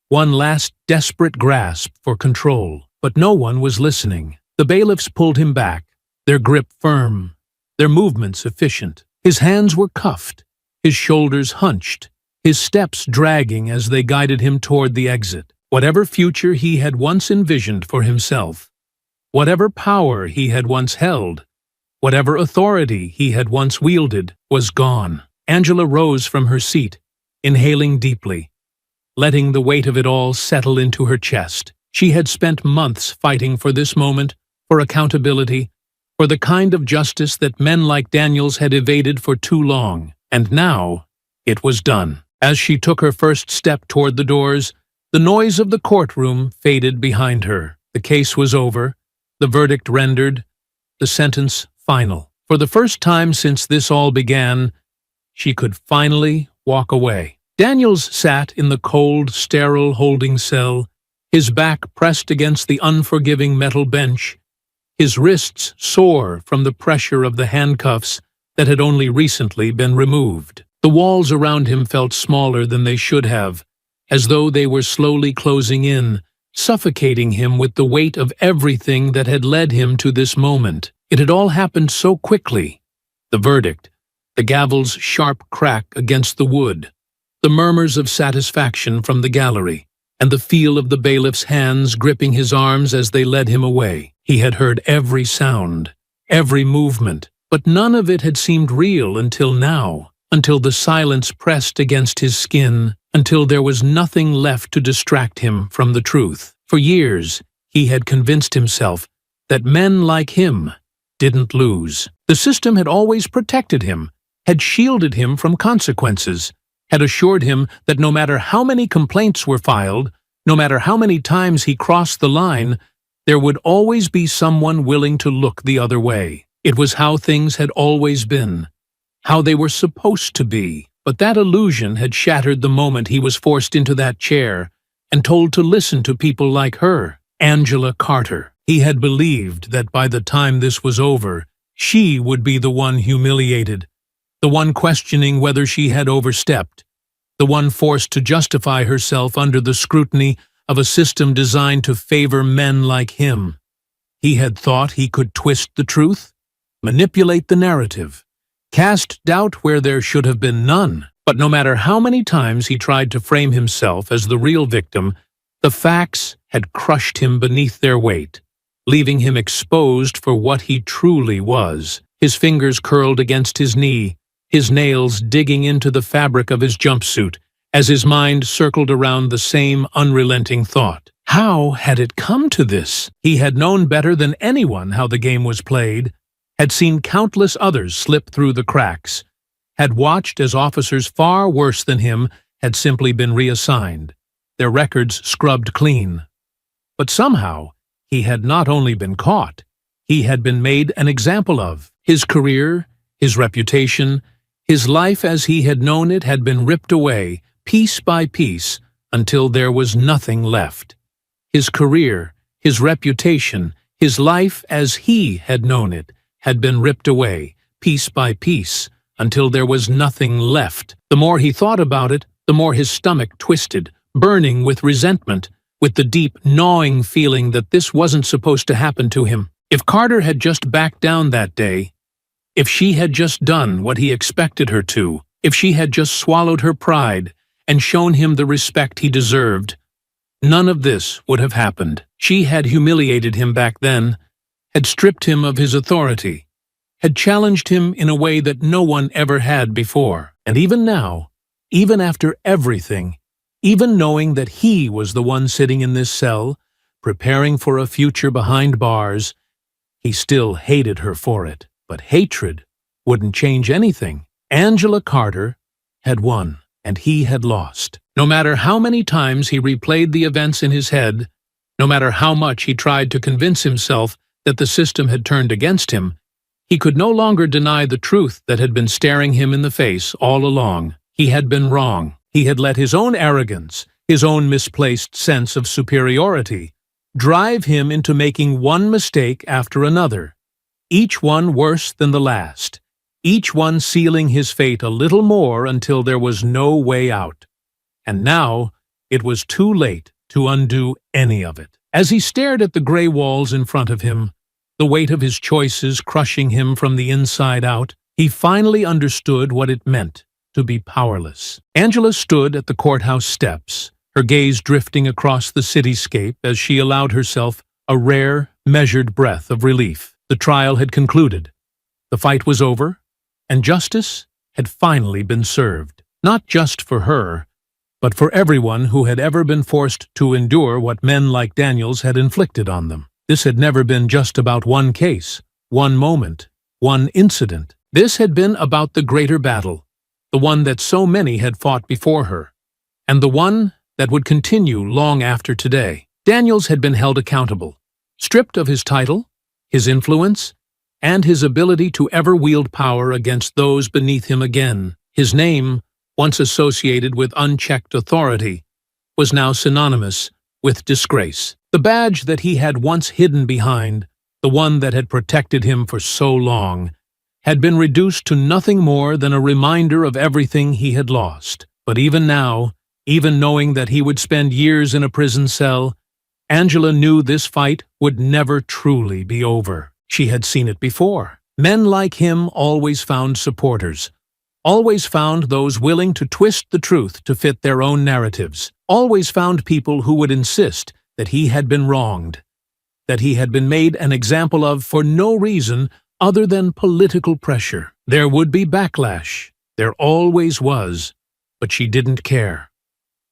one last desperate grasp for control. But no one was listening. The bailiffs pulled him back, their grip firm, their movements efficient. His hands were cuffed, his shoulders hunched, his steps dragging as they guided him toward the exit. Whatever future he had once envisioned for himself, whatever power he had once held, whatever authority he had once wielded, was gone. Angela rose from her seat, inhaling deeply, letting the weight of it all settle into her chest. She had spent months fighting for this moment, for accountability, for the kind of justice that men like Daniels had evaded for too long. And now, it was done. As she took her first step toward the doors, the noise of the courtroom faded behind her. The case was over, the verdict rendered, the sentence final. For the first time since this all began, she could finally walk away. Daniels sat in the cold, sterile holding cell, his back pressed against the unforgiving metal bench, his wrists sore from the pressure of the handcuffs that had only recently been removed. The walls around him felt smaller than they should have, as though they were slowly closing in, suffocating him with the weight of everything that had led him to this moment. It had all happened so quickly. The verdict, the gavel's sharp crack against the wood, the murmurs of satisfaction from the gallery, and the feel of the bailiff's hands gripping his arms as they led him away. He had heard every sound, every movement, but none of it had seemed real until now, until the silence pressed against his skin, until there was nothing left to distract him from the truth. For years, he had convinced himself that men like him didn't lose. The system had always protected him, had shielded him from consequences, had assured him that no matter how many complaints were filed, no matter how many times he crossed the line, there would always be someone willing to look the other way. It was how things had always been, how they were supposed to be. But that illusion had shattered the moment he was forced into that chair and told to listen to people like her, Angela Carter. He had believed that by the time this was over, she would be the one humiliated, the one questioning whether she had overstepped, the one forced to justify herself under the scrutiny of a system designed to favor men like him. He had thought he could twist the truth, manipulate the narrative, cast doubt where there should have been none. But no matter how many times he tried to frame himself as the real victim, the facts had crushed him beneath their weight, leaving him exposed for what he truly was. His fingers curled against his knee, his nails digging into the fabric of his jumpsuit, as his mind circled around the same unrelenting thought. How had it come to this? He had known better than anyone how the game was played, had seen countless others slip through the cracks, had watched as officers far worse than him had simply been reassigned, their records scrubbed clean. But somehow, he had not only been caught, he had been made an example of. His career, his reputation, his life as he had known it had been ripped away, piece by piece, until there was nothing left. His career, his reputation, his life as he had known it, had been ripped away, piece by piece, until there was nothing left. The more he thought about it, the more his stomach twisted, burning with resentment, with the deep, gnawing feeling that this wasn't supposed to happen to him. If Carter had just backed down that day, if she had just done what he expected her to, if she had just swallowed her pride and shown him the respect he deserved, none of this would have happened. She had humiliated him back then, had stripped him of his authority, had challenged him in a way that no one ever had before. And even now, even after everything, even knowing that he was the one sitting in this cell, preparing for a future behind bars, he still hated her for it. But hatred wouldn't change anything. Angela Carter had won, and he had lost. No matter how many times he replayed the events in his head, no matter how much he tried to convince himself that the system had turned against him, he could no longer deny the truth that had been staring him in the face all along. He had been wrong. He had let his own arrogance, his own misplaced sense of superiority, drive him into making one mistake after another, each one worse than the last, each one sealing his fate a little more until there was no way out. And now it was too late to undo any of it. As he stared at the gray walls in front of him, the weight of his choices crushing him from the inside out, he finally understood what it meant to be powerless. Angela stood at the courthouse steps, her gaze drifting across the cityscape as she allowed herself a rare, measured breath of relief. The trial had concluded. The fight was over, and justice had finally been served. Not just for her, but for everyone who had ever been forced to endure what men like Daniels had inflicted on them. This had never been just about one case, one moment, one incident. This had been about the greater battle, the one that so many had fought before her, and the one that would continue long after today. Daniels had been held accountable, stripped of his title, his influence, and his ability to ever wield power against those beneath him again. His name, once associated with unchecked authority, was now synonymous with disgrace. The badge that he had once hidden behind, the one that had protected him for so long, had been reduced to nothing more than a reminder of everything he had lost. But even now, even knowing that he would spend years in a prison cell, Angela knew this fight would never truly be over. She had seen it before. Men like him always found supporters, always found those willing to twist the truth to fit their own narratives, always found people who would insist that he had been wronged, that he had been made an example of for no reason other than political pressure. There would be backlash. There always was. But she didn't care.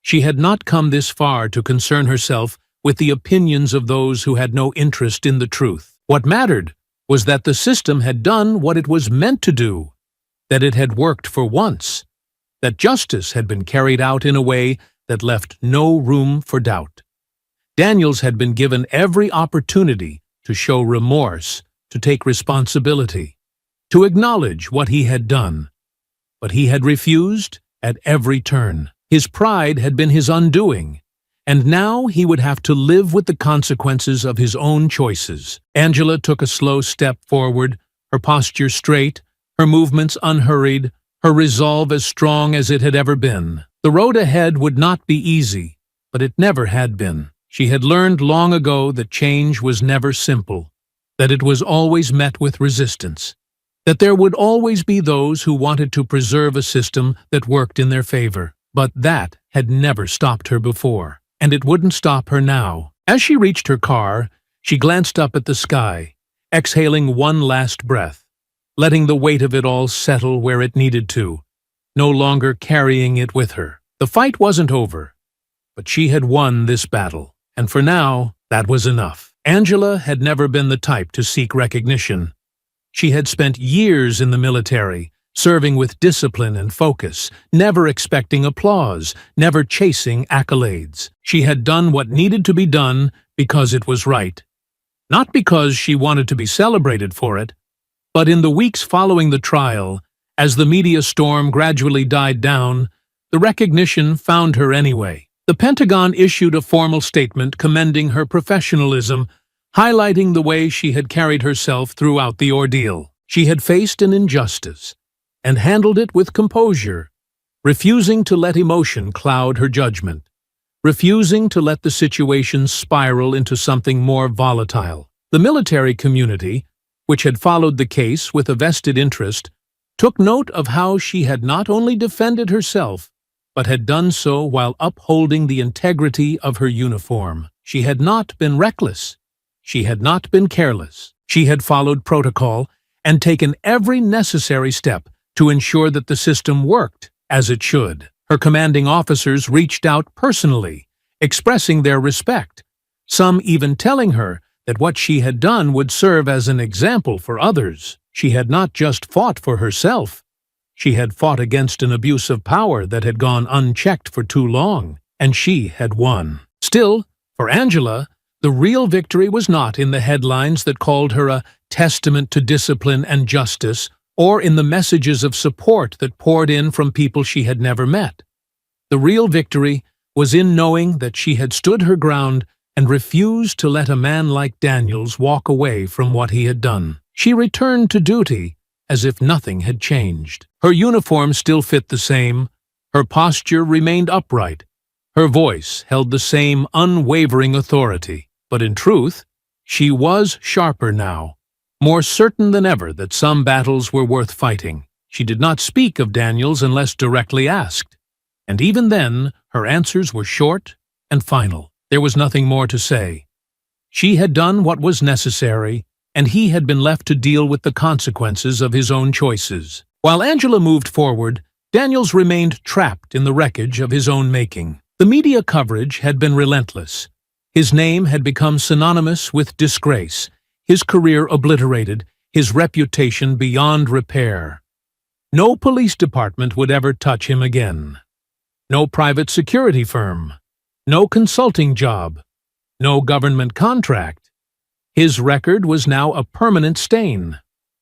She had not come this far to concern herself with the opinions of those who had no interest in the truth. What mattered was that the system had done what it was meant to do, that it had worked for once, that justice had been carried out in a way that left no room for doubt. Daniels had been given every opportunity to show remorse, to take responsibility, to acknowledge what he had done. But he had refused at every turn. His pride had been his undoing, and now he would have to live with the consequences of his own choices. Angela took a slow step forward, her posture straight, her movements unhurried, her resolve as strong as it had ever been. The road ahead would not be easy, but it never had been. She had learned long ago that change was never simple, that it was always met with resistance, that there would always be those who wanted to preserve a system that worked in their favor. But that had never stopped her before, and it wouldn't stop her now. As she reached her car, she glanced up at the sky, exhaling one last breath, letting the weight of it all settle where it needed to, no longer carrying it with her. The fight wasn't over, but she had won this battle, and for now, that was enough. Angela had never been the type to seek recognition. She had spent years in the military, serving with discipline and focus, never expecting applause, never chasing accolades. She had done what needed to be done because it was right. Not because she wanted to be celebrated for it, but in the weeks following the trial, as the media storm gradually died down, the recognition found her anyway. The Pentagon issued a formal statement commending her professionalism, highlighting the way she had carried herself throughout the ordeal. She had faced an injustice and handled it with composure, refusing to let emotion cloud her judgment, refusing to let the situation spiral into something more volatile. The military community, which had followed the case with a vested interest, took note of how she had not only defended herself, but had done so while upholding the integrity of her uniform. She had not been reckless. She had not been careless. She had followed protocol and taken every necessary step to ensure that the system worked as it should. Her commanding officers reached out personally, expressing their respect, some even telling her that what she had done would serve as an example for others. She had not just fought for herself. She had fought against an abuse of power that had gone unchecked for too long, and she had won. Still, for Angela, the real victory was not in the headlines that called her a testament to discipline and justice, or in the messages of support that poured in from people she had never met. The real victory was in knowing that she had stood her ground and refused to let a man like Daniels walk away from what he had done. She returned to duty as if nothing had changed. Her uniform still fit the same, her posture remained upright, her voice held the same unwavering authority. But in truth, she was sharper now, more certain than ever that some battles were worth fighting. She did not speak of Daniels unless directly asked, and even then her answers were short and final. There was nothing more to say. She had done what was necessary, and he had been left to deal with the consequences of his own choices. While Angela moved forward, Daniels remained trapped in the wreckage of his own making. The media coverage had been relentless. His name had become synonymous with disgrace, his career obliterated, his reputation beyond repair. No police department would ever touch him again. No private security firm. No consulting job. No government contract. His record was now a permanent stain,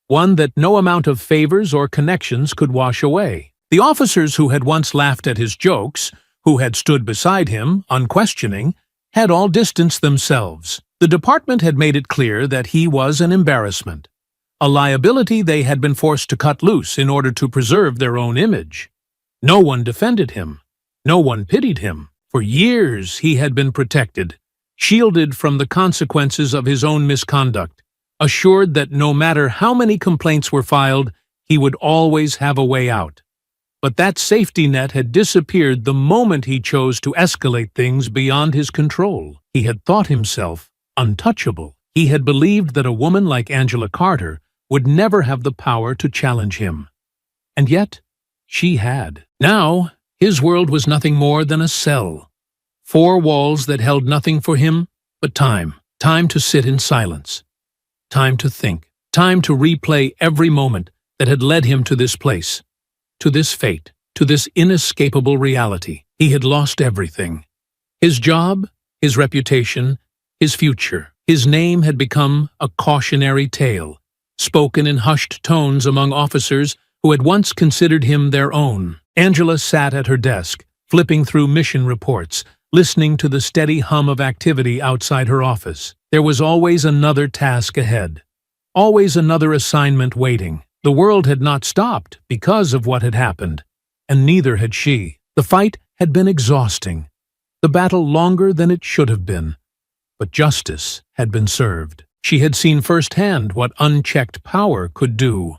one that no amount of favors or connections could wash away. The officers who had once laughed at his jokes, who had stood beside him, unquestioning, had all distanced themselves. The department had made it clear that he was an embarrassment, a liability they had been forced to cut loose in order to preserve their own image. No one defended him. No one pitied him. For years he had been protected, shielded from the consequences of his own misconduct, assured that no matter how many complaints were filed, he would always have a way out. But that safety net had disappeared the moment he chose to escalate things beyond his control. He had thought himself untouchable. He had believed that a woman like Angela Carter would never have the power to challenge him. And yet, she had. Now, his world was nothing more than a cell. 4 walls that held nothing for him but time. Time to sit in silence. Time to think. Time to replay every moment, that had led him to this place, to this fate, to this inescapable reality. He had lost everything. His job, his reputation, his future. His name had become a cautionary tale, spoken in hushed tones among officers who had once considered him their own. Angela sat at her desk, flipping through mission reports, listening to the steady hum of activity outside her office. There was always another task ahead, always another assignment waiting. The world had not stopped because of what had happened, and neither had she. The fight had been exhausting, the battle longer than it should have been, but justice had been served. She had seen firsthand what unchecked power could do,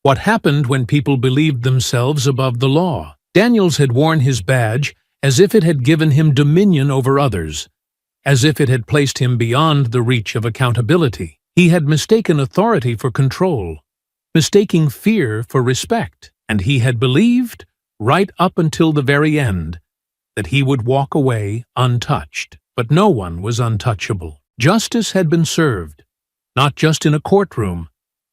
what happened when people believed themselves above the law. Daniels had worn his badge as if it had given him dominion over others, as if it had placed him beyond the reach of accountability. He had mistaken authority for control, mistaking fear for respect, and he had believed, right up until the very end, that he would walk away untouched. But no one was untouchable. Justice had been served, not just in a courtroom,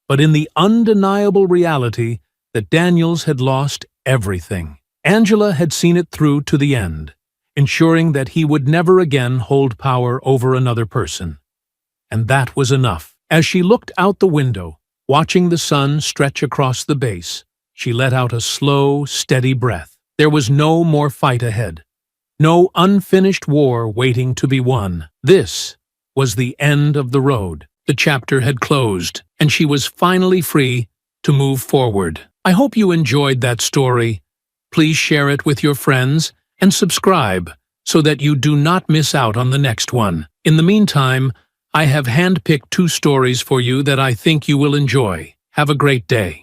but in the undeniable reality that Daniels had lost everything. Angela had seen it through to the end, ensuring that he would never again hold power over another person. And that was enough. As she looked out the window, watching the sun stretch across the base, she let out a slow, steady breath. There was no more fight ahead, no unfinished war waiting to be won. This was the end of the road. The chapter had closed, and she was finally free to move forward. I hope you enjoyed that story. Please share it with your friends and subscribe so that you do not miss out on the next one. In the meantime, I have handpicked 2 stories for you that I think you will enjoy. Have a great day.